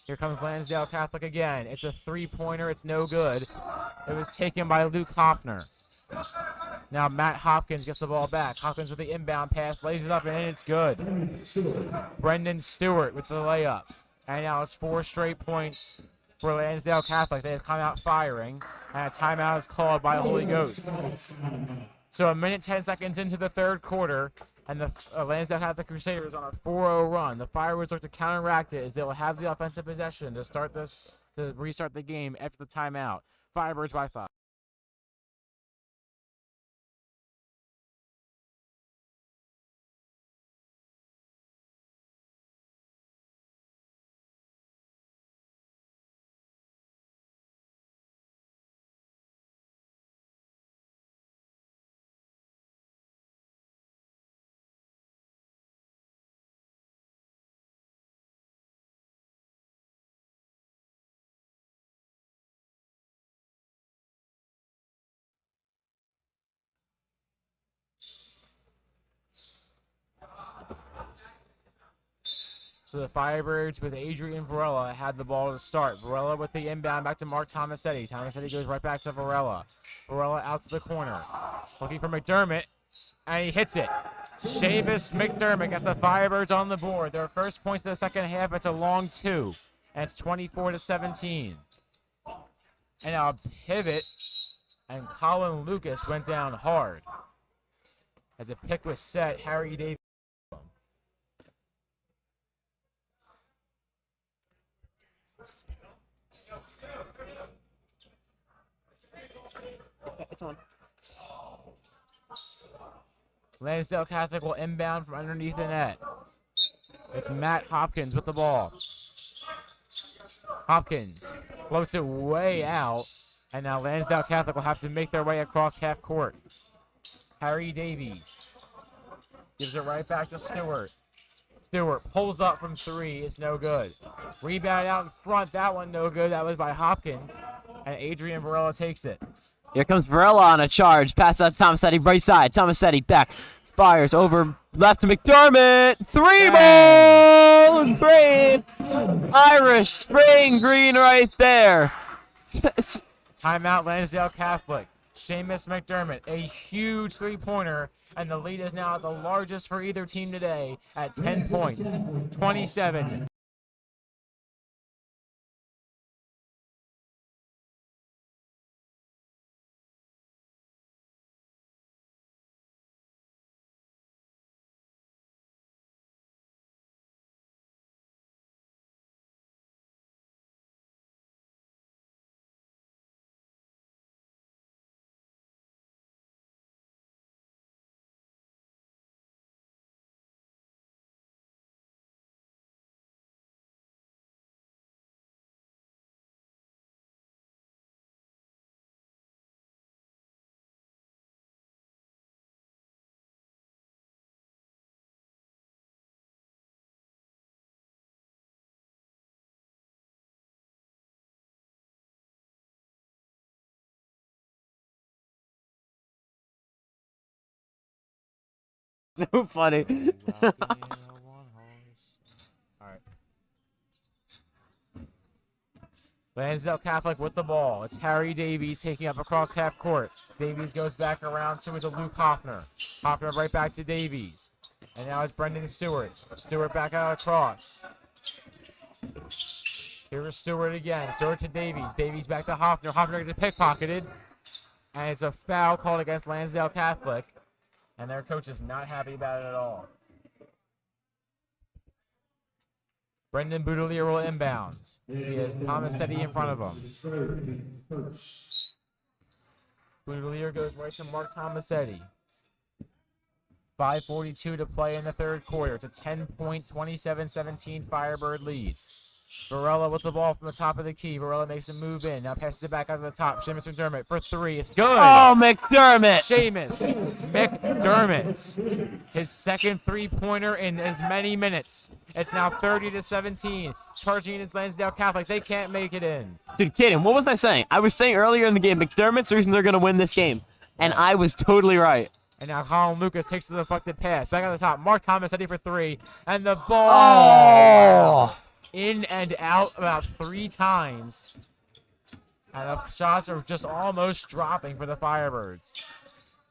Here comes Lansdale Catholic again. It's a 3-pointer. It's no good. It was taken by Luke Hoffner. Now Matt Hopkins gets the ball back. Hopkins with the inbound pass, lays it up, and it's good. Brendan Stewart with the layup. And now it's 4 straight points for Lansdale Catholic. They have come out firing, and a timeout is called by Holy Ghost. So a minute 10 seconds into the third quarter, and the Lansdale Catholic Crusaders on a 4-0 run. The Firebirds look to counteract it as they will have the offensive possession to restart the game after the timeout. Firebirds by 5. So the Firebirds with Adrien Varella had the ball to start. Varella with the inbound back to Mark Tomasetti. Tomasetti goes right back to Varella. Varella out to the corner. Looking for McDermott, and he hits it. Seamus McDermott got the Firebirds on the board. Their first points of the second half. It's a long 2, and it's 24-17. And now a pivot, and Colin Lucas went down hard. As a pick was set, Harry Davis. It's on. Lansdale Catholic will inbound from underneath the net. It's Matt Hopkins with the ball. Hopkins floats it way out, and now Lansdale Catholic will have to make their way across half court. Harry Davies gives it right back to Stewart. Stewart pulls up from 3. It's no good. Rebound out in front. That one no good. That was by Hopkins, and Adrien Varella takes it. Here comes Varella on a charge. Pass out Tomasetti, right side. Tomasetti back. Fires over left to McDermott. 3 ball! Great! Irish spring green right there. Timeout Lansdale Catholic. Seamus McDermott, a huge 3-pointer, and the lead is now the largest for either team today at 10 points. 27. So funny. All right. Lansdale Catholic with the ball. It's Harry Davies taking up across half court. Davies goes back around to Luke Hoffner. Hoffner right back to Davies. And now it's Brendan Stewart. Stewart back out across. Here's Stewart again. Stewart to Davies. Davies back to Hoffner. Hoffner gets pickpocketed. And it's a foul called against Lansdale Catholic. And their coach is not happy about it at all. Brendan Boutillier will inbound. He has Tomasetti in front of him. Boutillier goes right to Mark Tomasetti. 5:42 to play in the third quarter. It's a 10-point, 27-17 Firebird lead. Varella with the ball from the top of the key. Varella makes a move in. Now passes it back out to the top. Seamus McDermott for 3. It's good. Oh, McDermott. Seamus McDermott. His second 3-pointer in as many minutes. It's now 30-17. Charging in Lansdale Catholic. They can't make it in. Dude, Caden, what was I saying? I was saying earlier in the game, McDermott's the reason they're going to win this game. And I was totally right. And now Colin Lucas takes the deflected pass. Back on the top. Mark Tomasetti for 3. And the ball. Oh. In and out about 3 times. And the shots are just almost dropping for the Firebirds.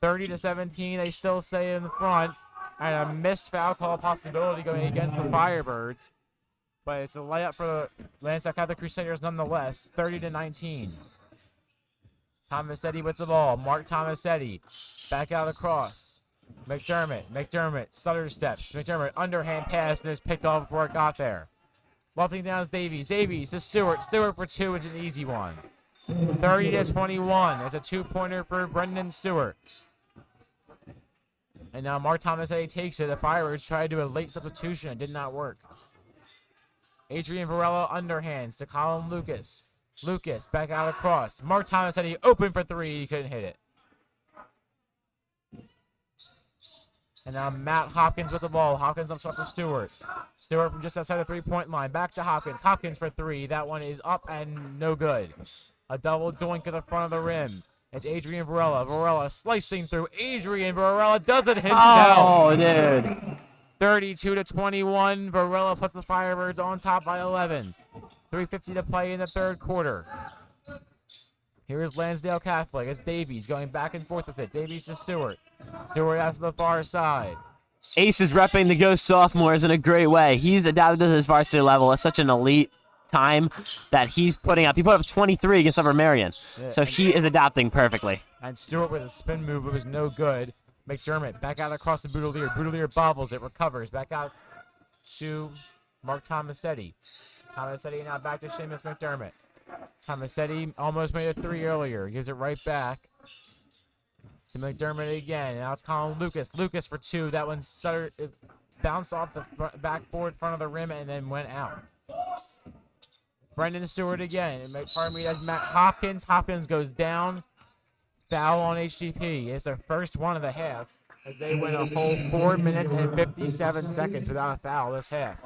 30-17, they still stay in the front. And a missed foul call possibility going against the Firebirds. But it's a layup for the Lansdale Catholic Crusaders nonetheless. 30-19. Tomasetti with the ball. Mark Tomasetti. Back out across. McDermott. Stutter steps. McDermott underhand pass and it's picked off before it got there. Lofting down is Davies. Davies to Stewart. Stewart for 2 is an easy one. 30-21. It's a 2-pointer for Brendan Stewart. And now Mark Tomasetti takes it. The Firebirds tried to do a late substitution. It did not work. Adrien Varella underhands to Colin Lucas. Lucas back out across. Mark Tomasetti open for 3. He couldn't hit it. And now Matt Hopkins with the ball. Hopkins up to Stewart. Stewart from just outside the 3-point line. Back to Hopkins. Hopkins for 3. That one is up and no good. A double doink at the front of the rim. It's Adrien Varella. Varella slicing through. Adrien Varella does it himself. Oh, dude. 32-21. Varella puts the Firebirds on top by 11. 3:50 to play in the third quarter. Here's Lansdale Catholic. It's Davies going back and forth with it. Davies to Stewart. Stewart out to the far side. Ace is repping the Ghost sophomores in a great way. He's adapted to his varsity level at such an elite time that he's putting up. He put up 23 against Upper Marion. Yeah, So he is adapting perfectly. And Stewart with a spin move. It was no good. McDermott back out across to Boutillier. Boutillier bobbles it, recovers. Back out to Mark Tomasetti. Tomasetti now back to Seamus McDermott. Tomasetti almost made a three earlier. Gives it right back to McDermott again. Now it's Colin Lucas. Lucas for two. That one bounced off the backboard front of the rim and then went out. Brendan Stewart again. Pardon me, that's Matt Hopkins. Hopkins goes down. Foul on HGP. It's their first one of the half, as they went a whole 4 minutes and 57 seconds without a foul this half.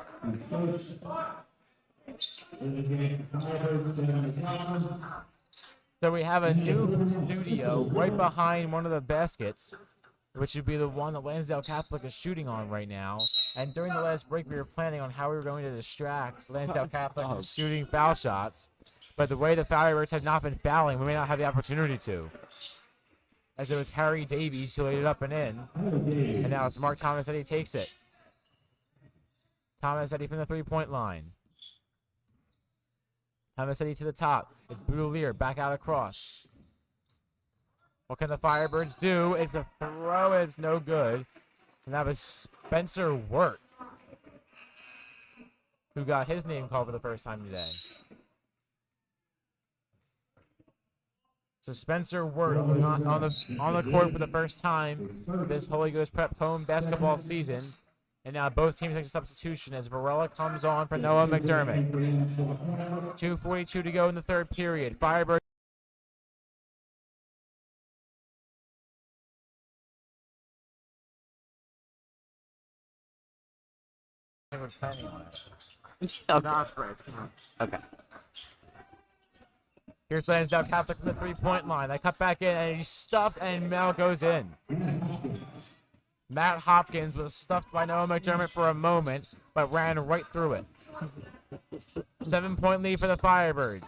So we have a new studio right behind one of the baskets, which would be the one that Lansdale Catholic is shooting on right now. And during the last break, we were planning on how we were going to distract Lansdale Catholic from shooting foul shots. But the way the Firebirds have not been fouling, we may not have the opportunity to. As it was Harry Davies who laid it up and in. And now it's Mark Tomasetti takes it. Tomasetti from the three-point line. Tomasetti to the top. It's Boutillier back out across. What can the Firebirds do? It's a throw. It's no good. And that was Spencer Wert, who got his name called for the first time today. So Spencer Wert on the court for the first time this Holy Ghost Prep home basketball season. And now both teams make a substitution as Varella comes on for Noah McDermott. 2:42 to go in the third period. Firebirds. We're planning on it. Okay. Here's Lansdale Catholic from the three-point line. They cut back in, and he's stuffed, and Mel goes in. Matt Hopkins was stuffed by Noah McDermott for a moment, but ran right through it. 7-point lead for the Firebirds.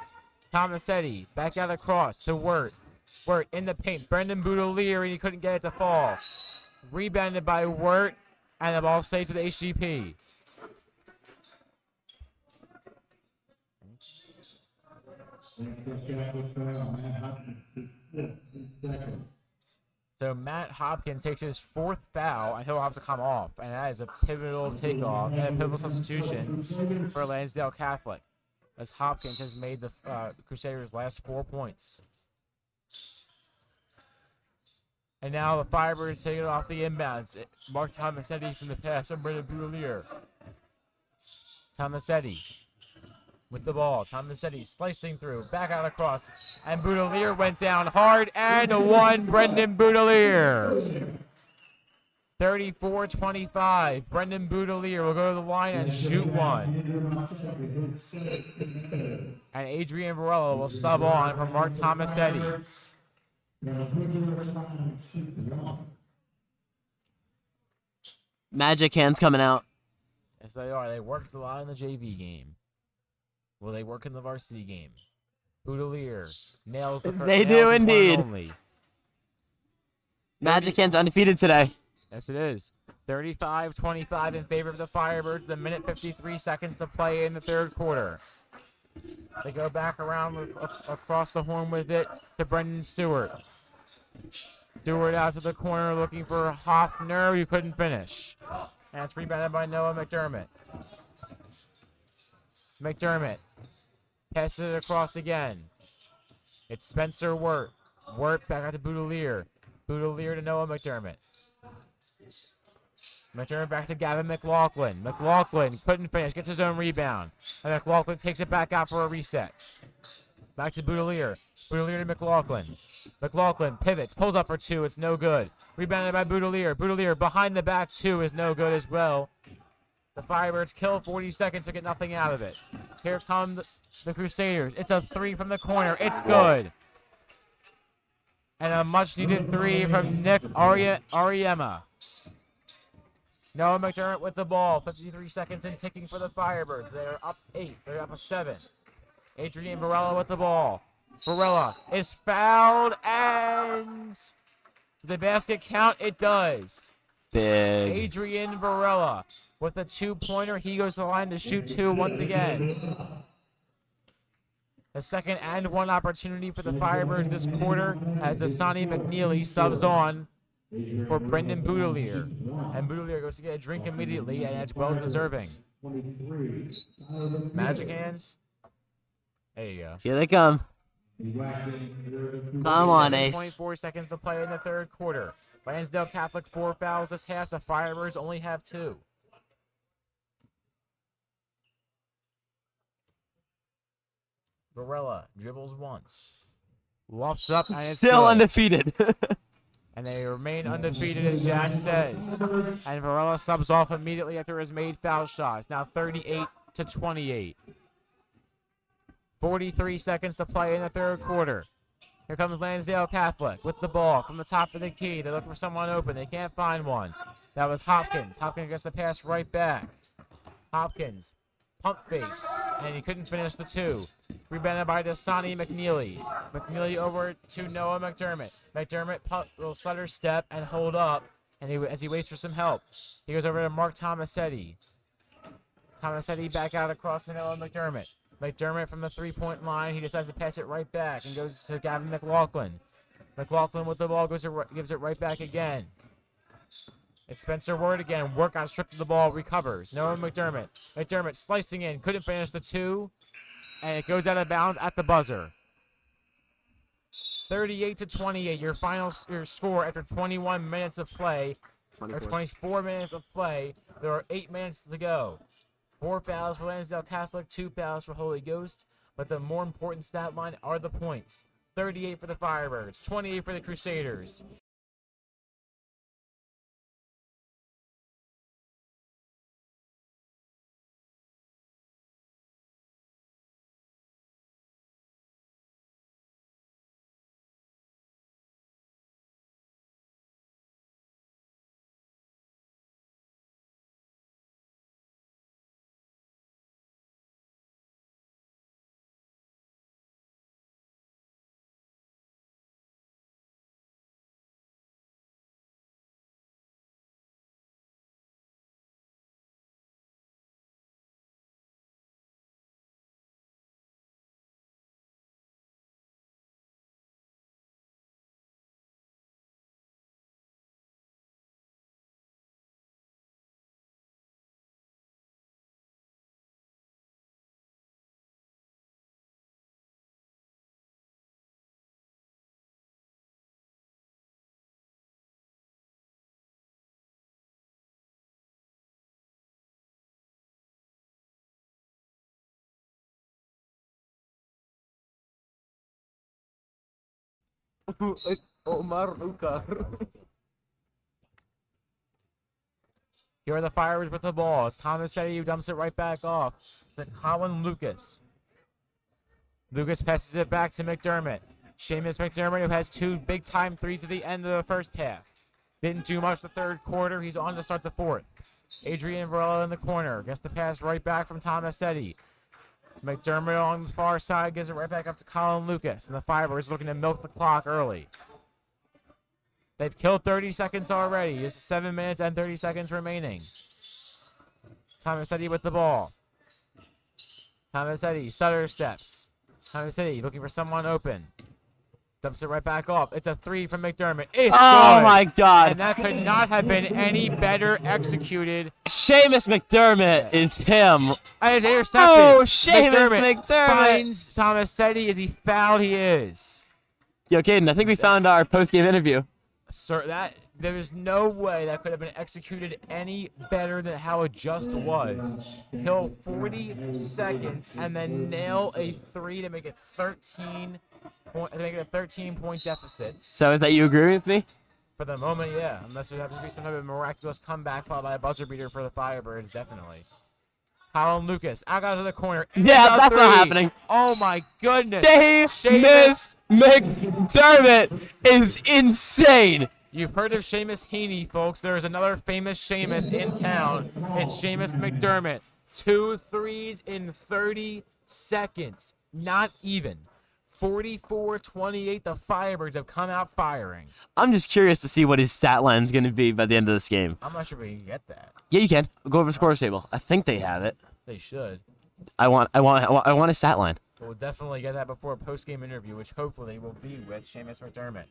Tomasetti back out across to Wert. Wert in the paint. Brendan Boutillier, and he couldn't get it to fall. Rebounded by Wert, and the ball stays with HGP. So Matt Hopkins takes his fourth foul, and he'll have to come off. And that is a pivotal takeoff and a pivotal substitution for Lansdale Catholic, as Hopkins has made the Crusaders' last 4 points. And now the Firebirds take it off the inbounds. Mark Tomasetti from the pass from Brendan Boutillier. Tomasetti with the ball. Tomasetti slicing through, back out across, and Boutillier went down hard and one. Brendan Boutillier. 34-25. Brendan Boutillier will go to the line and shoot one. And Adrien Varella will sub on for Mark Tomasetti. Magic hands coming out. Yes, they are. They worked a lot in the JV game. Will they work in the varsity game? Boutillier nails the first. They do indeed. Only. Magic hands undefeated today. Yes, it is. 35-25 in favor of the Firebirds. The minute 53 seconds to play in the third quarter. They go back around across the horn with it to Brendan Stewart. Stewart out to the corner looking for Hoffner. You couldn't finish. And it's rebounded by Noah McDermott. McDermott passes it across again. It's Spencer Wert. Wert back out to Boutillier. Boutillier to Noah McDermott. McDermott back to Gavin McLaughlin. McLaughlin couldn't finish. Gets his own rebound. And McLaughlin takes it back out for a reset. Back to Boutillier. Boutillier to McLaughlin. McLaughlin pivots. Pulls up for two. It's no good. Rebounded by Boutillier. Boutillier behind the back two is no good as well. The Firebirds kill 40 seconds to get nothing out of it. Here come the Crusaders. It's a three from the corner. It's good. And a much-needed three from Nick Ariema. Noah McDermott with the ball. 53 seconds and ticking for the Firebirds. They're up 8. They're up a 7. Adrien Varella with the ball. Varella is fouled, and the basket count. It does. Big. Adrien Varella with a 2-pointer. He goes to the line to shoot 2 once again. The second and 1 opportunity for the Firebirds this quarter as Dasani McNeely subs on for Brendan Boutillier. And Boutillier goes to get a drink immediately, and it's well deserving. Magic hands. There you go. Here they come. Come on, Ace. 24 seconds to play in the third quarter. Lansdale Catholic 4 fouls this half. The Firebirds only have 2. Varella dribbles once. Lofts up, and it's Still good. undefeated. And they remain undefeated, as Jack says. And Varela subs off immediately after his made foul shots. Now 38-28. 43 seconds to play in the third quarter. Here comes Lansdale Catholic with the ball from the top of the key. They look for someone open. They can't find one. That was Hopkins. Hopkins gets the pass right back. Hopkins, pump face, and he couldn't finish the 2. Rebounded by Dasani McNeely. McNeely over to Noah McDermott. McDermott will stutter step and hold up, and as he waits for some help. He goes over to Mark Tomasetti. Tomasetti back out across to Noah McDermott. McDermott from the 3-point line. He decides to pass it right back and goes to Gavin McLaughlin. McLaughlin with the ball gives it right back again. It's Spencer Wert again. Wert got stripped of the ball, recovers. Noah McDermott. McDermott slicing in, couldn't finish the 2, and it goes out of bounds at the buzzer. 38-28, your score after 21 minutes of play, or 24 minutes of play. There are 8 minutes to go. 4 fouls for Lansdale Catholic, 2 fouls for Holy Ghost, but the more important stat line are the points. 38 for the Firebirds, 28 for the Crusaders. Omar Luka. Here are the Firebirds with the ball. It's Tomasetti who dumps it right back off to Colin Lucas. Lucas passes it back to McDermott. Seamus McDermott, who has 2 big-time threes at the end of the first half. Didn't do much the third quarter. He's on to start the fourth. Adrien Varella in the corner. Gets the pass right back from Tomasetti. McDermott on the far side gives it right back up to Colin Lucas. And the Firebirds looking to milk the clock early. They've killed 30 seconds already. Just 7 minutes and 30 seconds remaining. Tomasetti with the ball. Tomasetti stutter steps. Tomasetti looking for someone open. Dumps it right back off. It's a 3 from McDermott. It's Oh good. my God. And that could not have been any better executed. Seamus McDermott is him. And it's intercepted. Oh, Seamus McDermott. Finds Tomasetti. Is he fouled? He is. Yo, Caden, I think we found our post-game interview. Sir, there is no way that could have been executed any better than how it just was. Kill 40 seconds and then nail a 3 to make it 13 a 13-point deficit. So is that you agree with me? For the moment, yeah. Unless there happens to be some type of miraculous comeback followed by a buzzer beater for the Firebirds, definitely. Colin Lucas out of the corner. Yeah, that's not happening. Oh my goodness. Seamus McDermott is insane. You've heard of Seamus Heaney, folks. There's another famous Seamus in town. It's Seamus McDermott. 2 threes in 30 seconds. Not even. 44-28. The Firebirds have come out firing. I'm just curious to see what his stat line is going to be by the end of this game. I'm not sure we can get that. Yeah, you can. Go over the scores table. I think they have it. They should. I want a stat line. We'll definitely get that before a post-game interview, which hopefully will be with Seamus McDermott.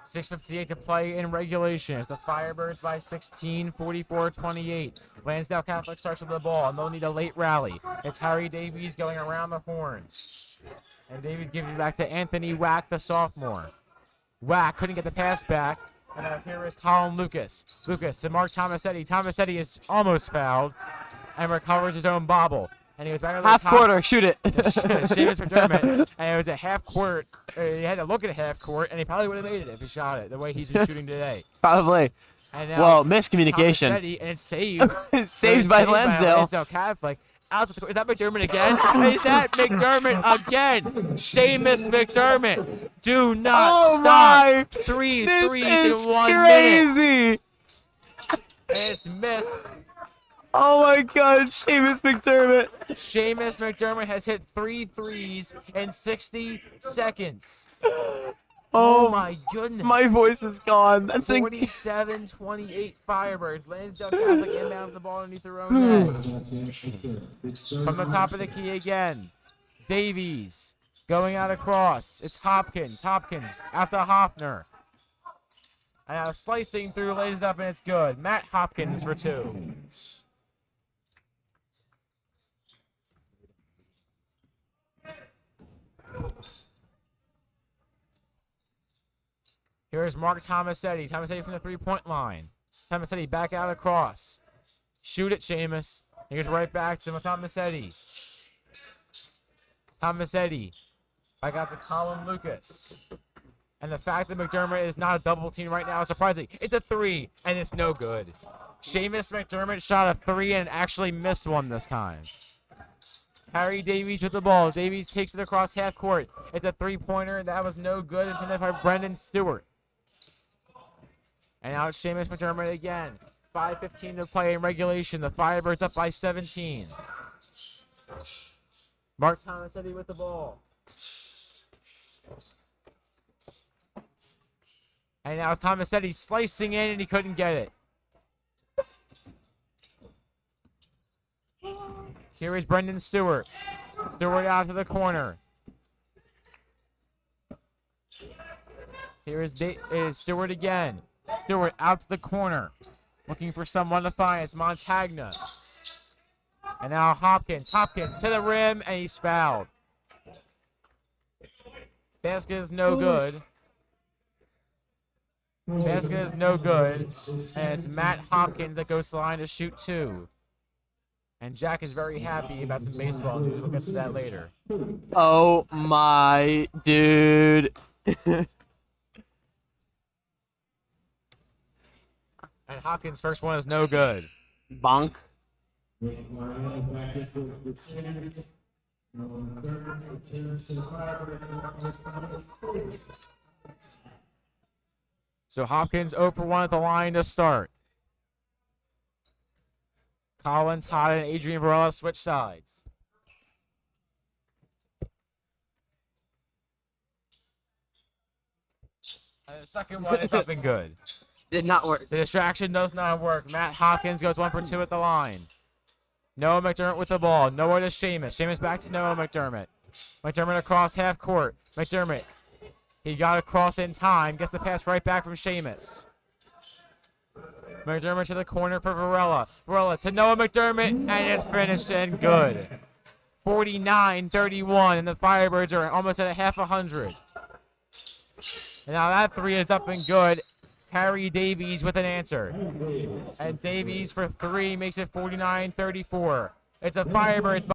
.658 to play in regulation. It's the Firebirds by 16, 44-28. Lansdale Catholic starts with the ball, and they'll need a late rally. It's Harry Davies going around the horn. And Davies gives it back to Anthony Wack, the sophomore. Wack couldn't get the pass back. And now here is Colin Lucas. Lucas to Mark Tomasetti. Tomasetti is almost fouled and recovers his own bobble. And he goes back to the Half top. quarter, shoot it. Seamus McDermott, and it was a half court. He had to look at a half court, and he probably would have made it if he shot it the way he's been shooting today. Probably. And now Well, miscommunication. Tomasetti, and it's saved. It's saved by Lansdale. Lansdale Catholic. Out to the, is that McDermott again? Is that McDermott again? Seamus McDermott. Do not stop. My. 3 This threes is in 1 minute. crazy. It's missed. Oh my God, Seamus McDermott. Seamus McDermott has hit 3 threes in 60 seconds. Oh my goodness. My voice is gone. That's 47-28 Firebirds. Lansdale Catholic inbounds the ball underneath their own net. From the top of the key again. Davies going out across. It's Hopkins. Hopkins out to Hoffner. And now slicing through, lays it up, and it's good. Matt Hopkins for 2. Here's Mark Tomasetti. Tomasetti from the 3-point line. Tomasetti back out across. Shoot it, Seamus. Here's right back to Tomasetti. Tomasetti back out to Colin Lucas. And the fact that McDermott is not a double team right now is surprising. It's a 3, and it's no good. Seamus McDermott shot a 3 and actually missed one this time. Harry Davies with the ball. Davies takes it across half court. It's a 3-pointer. That was no good, intended by Brendan Stewart. And now it's Seamus McDermott again. 5:15 to play in regulation. The Firebirds up by 17. Mark Tomasetti with the ball. And now it's Tomasetti slicing in, and he couldn't get it. Here is Brendan Stewart. Stewart out to the corner. Here is Stewart again. Stewart out to the corner. Looking for someone to find. It's Montagna. And now Hopkins. Hopkins to the rim, and he's fouled. Basket is no good. Basket is no good. And it's Matt Hopkins that goes to the line to shoot 2. And Jack is very happy about some baseball news. We'll get to that later. Oh my dude. And Hopkins' first one is no good. Bonk. So Hopkins 0 for 1 at the line to start. Colin, Todd, and Adrien Varella switch sides. And the second one is up and good. Did not work. The distraction does not work. Matt Hopkins goes 1 for 2 at the line. Noah McDermott with the ball. Noah to Seamus. Seamus back to Noah McDermott. McDermott across half court. McDermott. He got across in time. Gets the pass right back from Seamus. McDermott to the corner for Varella. Varella to Noah McDermott, and it's finished and good. 49-31, and the Firebirds are almost at a half 100. And now that three is up and good. Harry Davies with an answer. And Davies for three makes it 49-34. It's a Firebirds.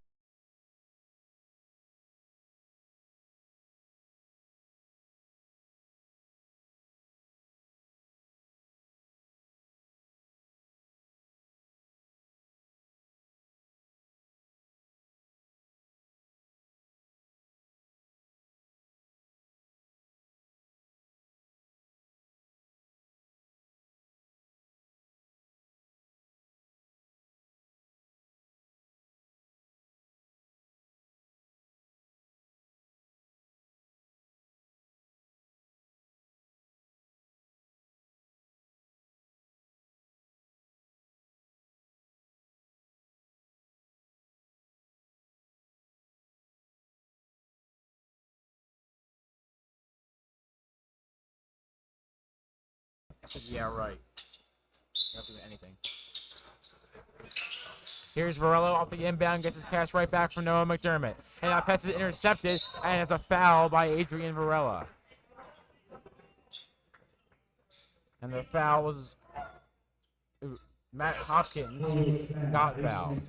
Yeah, right. Not doing anything. Here's Varella off the inbound, gets his pass right back from Noah McDermott. And that pass is intercepted, and it's a foul by Adrien Varella. And the foul was Matt Hopkins who got fouled.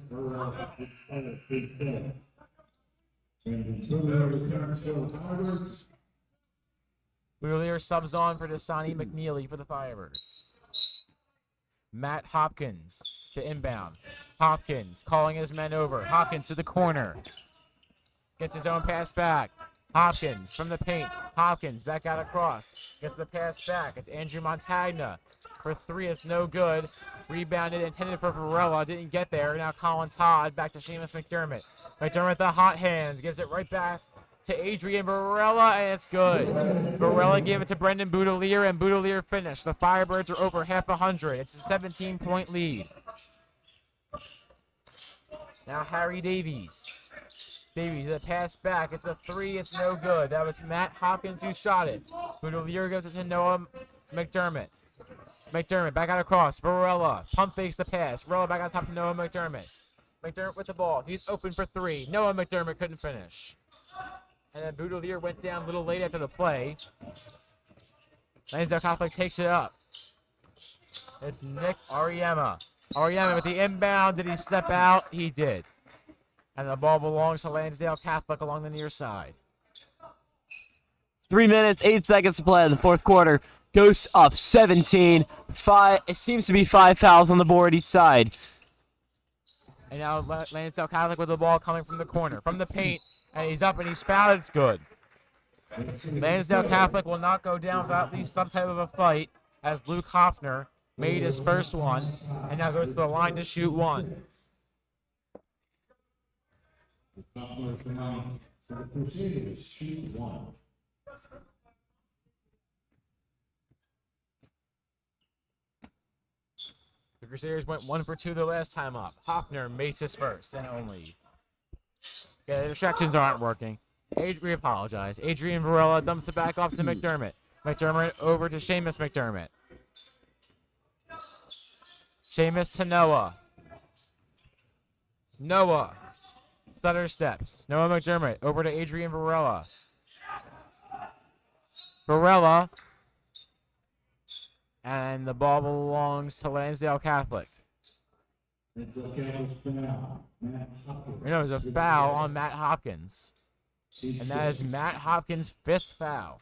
Boutillier subs on for Dasani McNeely for the Firebirds. Matt Hopkins to inbound. Hopkins calling his men over. Hopkins to the corner. Gets his own pass back. Hopkins from the paint. Hopkins back out across. Gets the pass back. It's Andrew Montagna for three. It's no good. Rebounded, intended for Varella. Didn't get there. Now Colin Todd back to Seamus McDermott. McDermott the hot hands. Gives it right back to Adrien Varella, and it's good. Varella gave it to Brendan Boutillier, and Boutillier finished. The Firebirds are over half 100. It's a 17-point lead. Now Harry Davies. Davies, the pass back. It's a three. It's no good. That was Matt Hopkins who shot it. Boutillier gives it to Noah McDermott. McDermott back out across. Varella pump fakes the pass. Varella back on top of Noah McDermott. McDermott with the ball. He's open for three. Noah McDermott couldn't finish. And then Boutillier went down a little late after the play. Lansdale Catholic takes it up. It's Nick Ariema. Ariema with the inbound. Did he step out? He did. And the ball belongs to Lansdale Catholic along the near side. 3 minutes, 8 seconds to play in the fourth quarter. Ghosts up 17. It seems to be 5 fouls on the board each side. And now Lansdale Catholic with the ball coming from the corner, from the paint. And he's up and he's fouled. It's good. Lansdale Catholic will not go down without at least some type of a fight, as Luke Hoffner made his first one and now goes to the line to shoot one. The Crusaders went 1 for 2 the last time up. Hoffner makes his first and only. Yeah, the distractions aren't working. We apologize. Adrien Varella dumps it back off to McDermott. McDermott over to Seamus McDermott. Seamus to Noah. Noah. Stutter steps. Noah McDermott over to Adrien Varella. Varella. And the ball belongs to Lansdale Catholic. There's a foul on Matt Hopkins. And that is Matt Hopkins' 5th foul.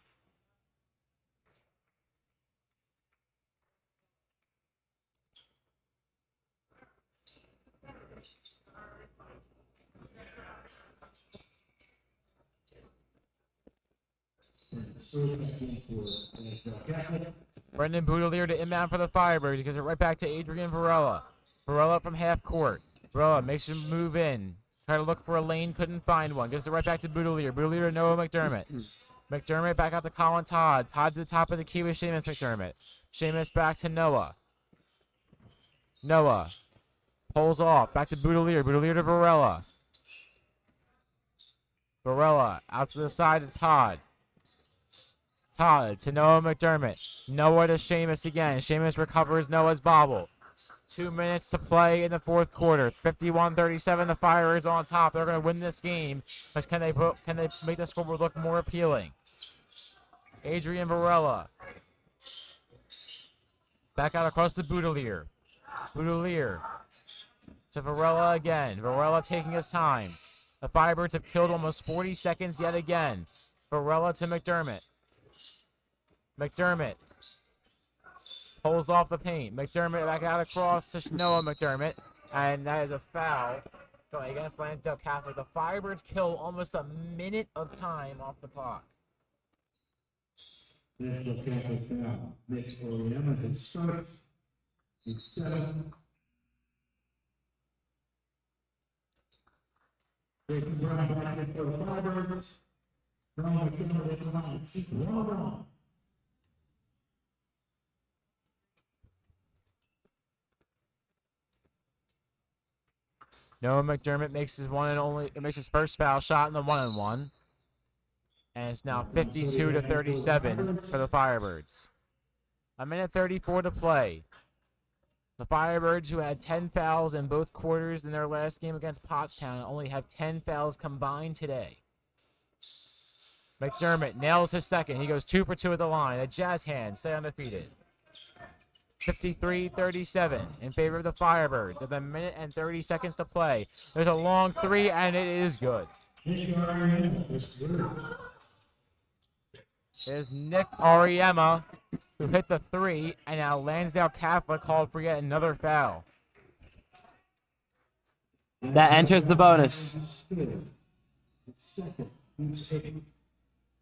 Brendan Boutillier to inbound for the Firebirds. He gives it right back to Adrien Varella. Varella from half court. Varella makes him move in. Try to look for a lane, couldn't find one. Gives it right back to Boutillier. Boutillier to Noah McDermott. McDermott back out to Colin Todd. Todd to the top of the key with Seamus McDermott. Seamus back to Noah. Noah pulls off. Back to Boutillier. Boutillier to Varella. Varella out to the side to Todd. Todd to Noah McDermott. Noah to Seamus again. Seamus recovers Noah's bobble. 2 minutes to play in the fourth quarter. 51-37. The Fire is on top. They're going to win this game. But can they make the scoreboard look more appealing? Adrien Varella. Back out across to Boutillier. Boutillier to Varella again. Varella taking his time. The Firebirds have killed almost 40 seconds yet again. Varella to McDermott. McDermott pulls off the paint. McDermott back out across to Noah McDermott. And that is a foul going against Lansdale Catholic. The Firebirds kill almost a minute of time off the clock. Lansdale Catholic foul. Nick Oriema his first. It's 7. Jason Brown back in for the Firebirds. Brown McDermott at the line. Keep wrong. Noah McDermott makes his first foul shot in the 1-on-1. And it's now 52-37 for the Firebirds. 1:34 to play. The Firebirds, who had 10 fouls in both quarters in their last game against Pottstown, only have 10 fouls combined today. McDermott nails his second. He goes 2 for 2 at the line. The Jazz hands stay undefeated. 53-37 in favor of the Firebirds. With 1:30 to play. There's a long three, and it is good. There's Nick Ariema, who hit the 3, and now Lansdale Catholic called for yet another foul. That enters the bonus.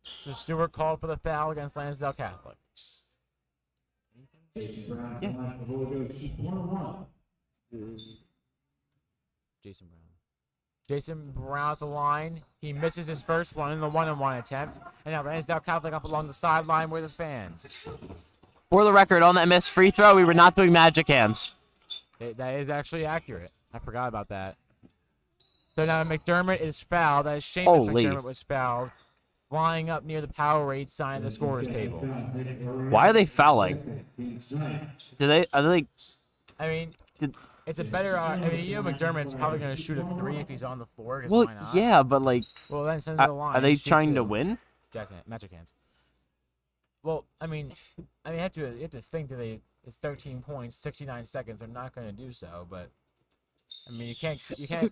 So Stewart called for the foul against Lansdale Catholic. Jason Brown. Jason Brown at the line. He misses his first one in the 1-on-1 attempt. And now Lansdale Catholic up along the sideline with his fans. For the record, on that missed free throw, we were not doing magic hands. That is actually accurate. I forgot about that. So now McDermott is fouled. That is Seamus Holy. McDermott was fouled. Flying up near the Powerade sign of the scorer's table. Why are they fouling? Are they? I mean, it's a better. McDermott's probably going to shoot a 3 if he's on the floor. 'Cause Well, why not? yeah, but like, Well, then send it to the line. are they Shoot trying 2. to win? Magic hands. Well, you have to think that it's 13 points, 69 seconds. They're not going to do so, but you can't.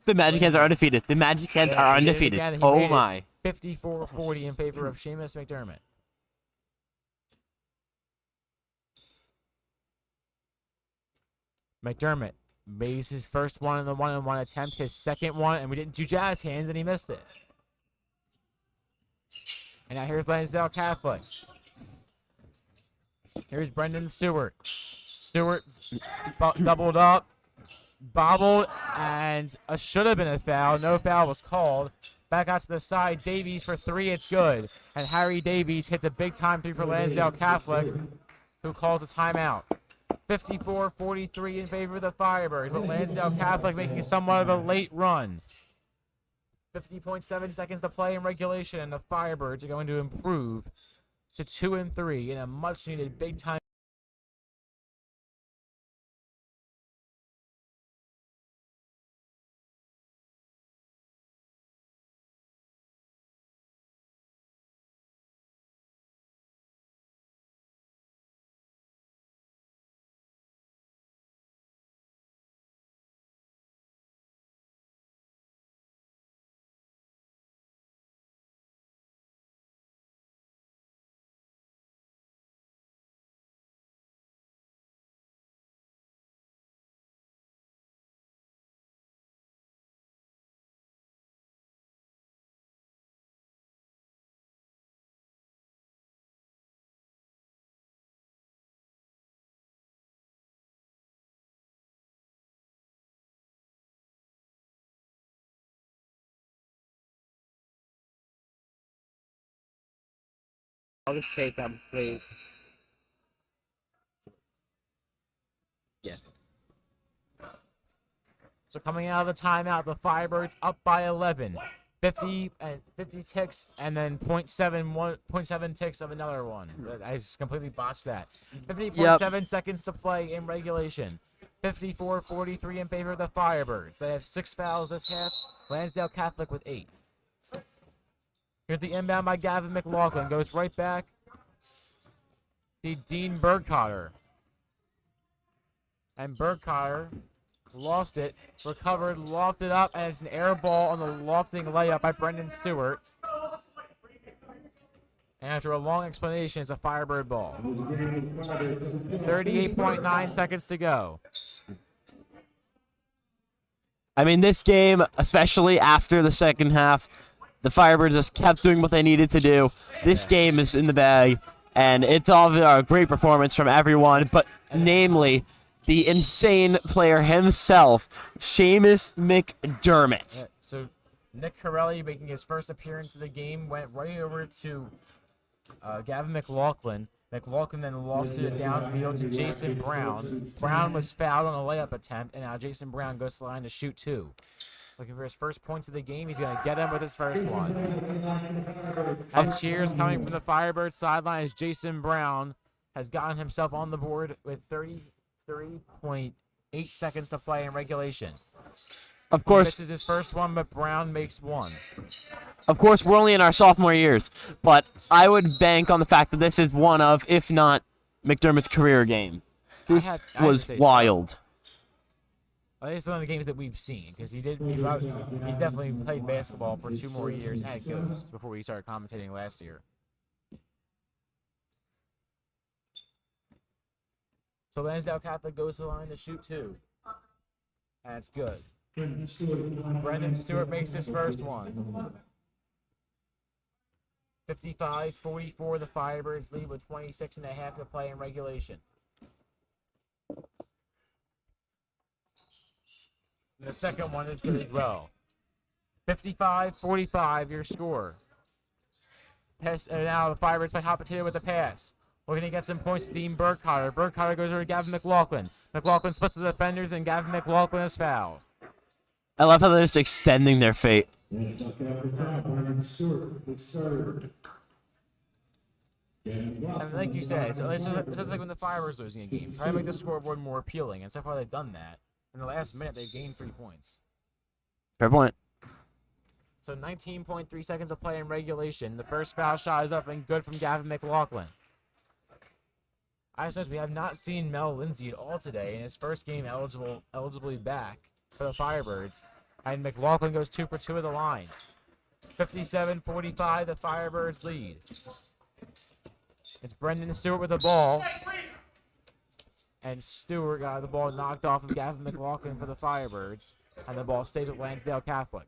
The Magic Hands are undefeated. The Magic Hands are undefeated. Again, he Oh made it my. 54-40 in favor of Seamus McDermott. McDermott made his first one in the 1-on-1 attempt, his second one, and we didn't do Jazz hands, and he missed it. And now here's Lansdale Catholic. Here's Brendan Stewart. Stewart doubled up, bobbled, and should have been a foul. No foul was called. Back out to the side. Davies for 3. It's good. And Harry Davies hits a big-time 3 for Lansdale Catholic, who calls a timeout. 54-43 in favor of the Firebirds, but Lansdale Catholic making somewhat of a late run. 50.7 seconds to play in regulation, and the Firebirds are going to improve to 2-3 in a much-needed big-time. I'll just take them, please. Yeah. So coming out of the timeout, the Firebirds up by 11. 50 ticks, and then 0.7 ticks of another one. I just completely botched that. 50.7 seconds to play in regulation. 54-43 in favor of the Firebirds. They have 6 fouls this half. Lansdale Catholic with 8. Here's the inbound by Gavin McLaughlin. Goes right back to Dean Bergkoetter. And Bergkoetter lost it, recovered, lofted up, and it's an air ball on the lofting layup by Brendan Stewart. And after a long explanation, it's a Firebird ball. 38.9 seconds to go. I mean, this game, especially after the second half, the Firebirds just kept doing what they needed to do. This game is in the bag, and it's all a great performance from everyone, but namely the insane player himself, Seamus McDermott. Yeah, so Nick Carelli, making his first appearance of the game, went right over to Gavin McLaughlin. McLaughlin then lofted it downfield to Jason Brown. Brown was fouled on a layup attempt, and now Jason Brown goes to the line to shoot 2. Looking for his first points of the game. He's going to get him with his first one. And cheers coming from the Firebird sideline as Jason Brown has gotten himself on the board with 33.8 seconds to play in regulation. Of course, This is his first one, but Brown makes 1. Of course, we're only in our sophomore years, but I would bank on the fact that this is one of, if not, McDermott's career game. This was wild. At least one of the games that we've seen, because he definitely played basketball for 2 more years at Ghost before we started commentating last year. So Lansdale Catholic goes to the line to shoot 2. That's good. Brendan Stewart makes his first one. 55-44, the Firebirds lead with 26.5 to play in regulation. The second one is good as well. 55-45, your score. And now the Firebirds play hot potato with the pass. Looking to get some points to Dean Bergkoetter. Bergkoetter goes over to Gavin McLaughlin. McLaughlin splits the defenders, and Gavin McLaughlin is fouled. I love how they're just extending their fate. And like you said, it's just like when the Firebirds are losing a game. Try to make the scoreboard more appealing, and so far they've done that. In the last minute, they've gained 3 points. Fair point. So 19.3 seconds of play in regulation. The first foul shot is up and good from Gavin McLaughlin. I just noticed we have not seen Mel Lindsey at all today in his first game eligibly back for the Firebirds. And McLaughlin goes 2 for 2 at the line. 57-45, the Firebirds lead. It's Brendan Stewart with the ball. And Stewart got the ball knocked off of Gavin McLaughlin for the Firebirds. And the ball stays with Lansdale Catholic.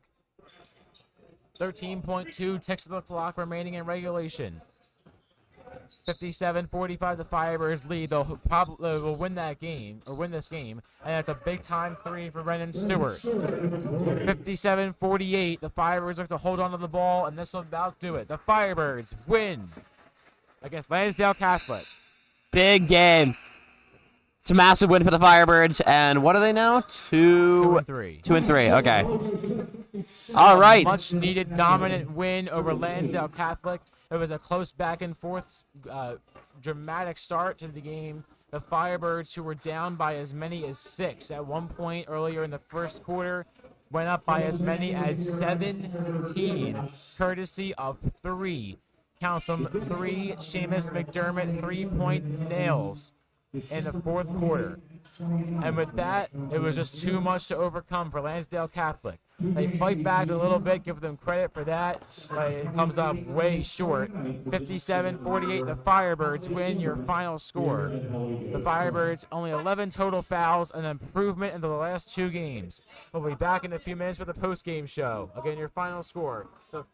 13.2 ticks to the clock remaining in regulation. 57-45, the Firebirds lead. They'll win that game, or win this game. And that's a big-time 3 for Brendan Stewart. 57-48, the Firebirds look to hold on to the ball, and this will about do it. The Firebirds win against Lansdale Catholic. Big game. It's a massive win for the Firebirds, and what are they now? 2-3. 2-3, okay. All right. Much needed dominant win over Lansdale Catholic. It was a close back and forth, dramatic start to the game. The Firebirds, who were down by as many as 6 at one point earlier in the first quarter, went up by as many as 17, courtesy of 3. Count them, 3 Seamus McDermott 3-point nails in the fourth quarter. And with that, it was just too much to overcome for Lansdale Catholic. They fight back a little bit, give them credit for that, but it comes up way short. 57-48, the Firebirds win your final score. The Firebirds, only 11 total fouls, an improvement in the last 2 games. We'll be back in a few minutes with the post-game show. Again, your final score. So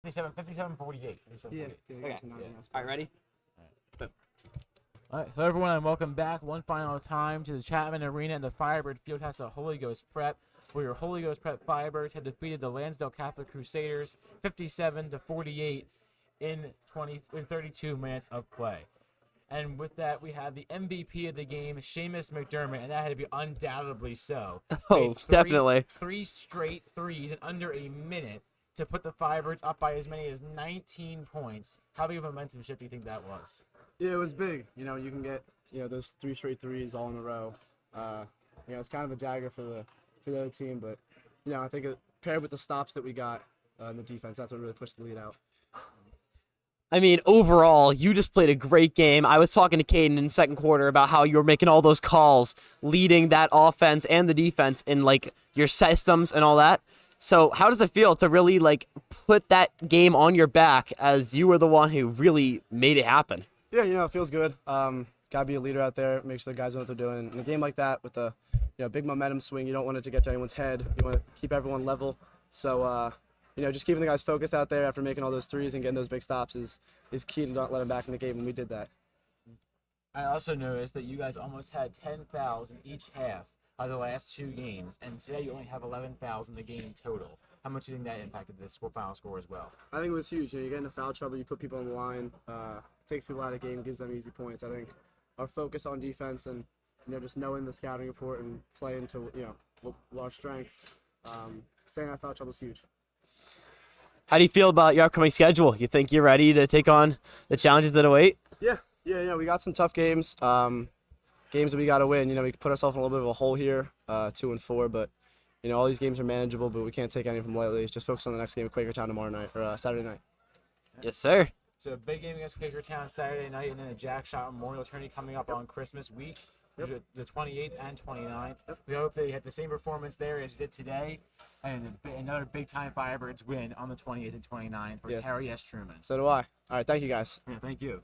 57-48. Yeah. Okay. All All right, ready? All right, hello everyone, and welcome back one final time to the Chapman Arena and the Firebird Fieldhouse of Holy Ghost Prep, where your Holy Ghost Prep Firebirds have defeated the Lansdale Catholic Crusaders 57-48 in 32 minutes of play. And with that, we have the MVP of the game, Seamus McDermott, and that had to be undoubtedly so. Oh, Made definitely. Three straight threes in under a minute to put the Firebirds up by as many as 19 points. How big of a momentum shift do you think that was? Yeah, it was big. You know, you can get those 3 straight threes all in a row. It's kind of a dagger for the other team, but I think paired with the stops that we got in the defense, that's what really pushed the lead out. I mean, overall, you just played a great game. I was talking to Caden in the second quarter about how you were making all those calls, leading that offense and the defense in, like, your systems and all that. So how does it feel to really, like, put that game on your back as you were the one who really made it happen? Yeah, it feels good. Gotta be a leader out there, make sure the guys know what they're doing. In a game like that with a big momentum swing, you don't want it to get to anyone's head. You want to keep everyone level. So, just keeping the guys focused out there after making all those threes and getting those big stops is key to not let them back in the game, and we did that. I also noticed that you guys almost had 10 fouls in each half of the last 2 games, and today you only have 11 fouls in the game total. How much do you think that impacted the final score as well? I think it was huge. You get into foul trouble, you put people on the line, takes people out of the game, gives them easy points. I think our focus on defense and just knowing the scouting report and playing to our strengths, staying out of foul trouble is huge. How do you feel about your upcoming schedule? You think you're ready to take on the challenges that await? Yeah. We got some tough games, games that we got to win. We put ourselves in a little bit of a hole here, 2-4, but all these games are manageable, but we can't take any of them lightly. Just focus on the next game at Quakertown tomorrow night or Saturday night. Yes, sir. So a big game against Quakertown Saturday night, and then a Jack Shot Memorial Tourney coming up on Christmas week, the 28th and 29th. We hope they have the same performance there as you did today, and another big-time Firebirds win on the 28th and 29th versus Harry S. Truman. So do I. All right, thank you, guys. Yeah, thank you.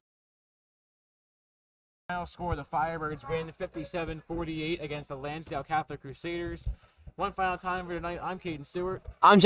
Final score, the Firebirds win 57-48 against the Lansdale Catholic Crusaders. One final time for tonight, I'm Caden Stewart. I'm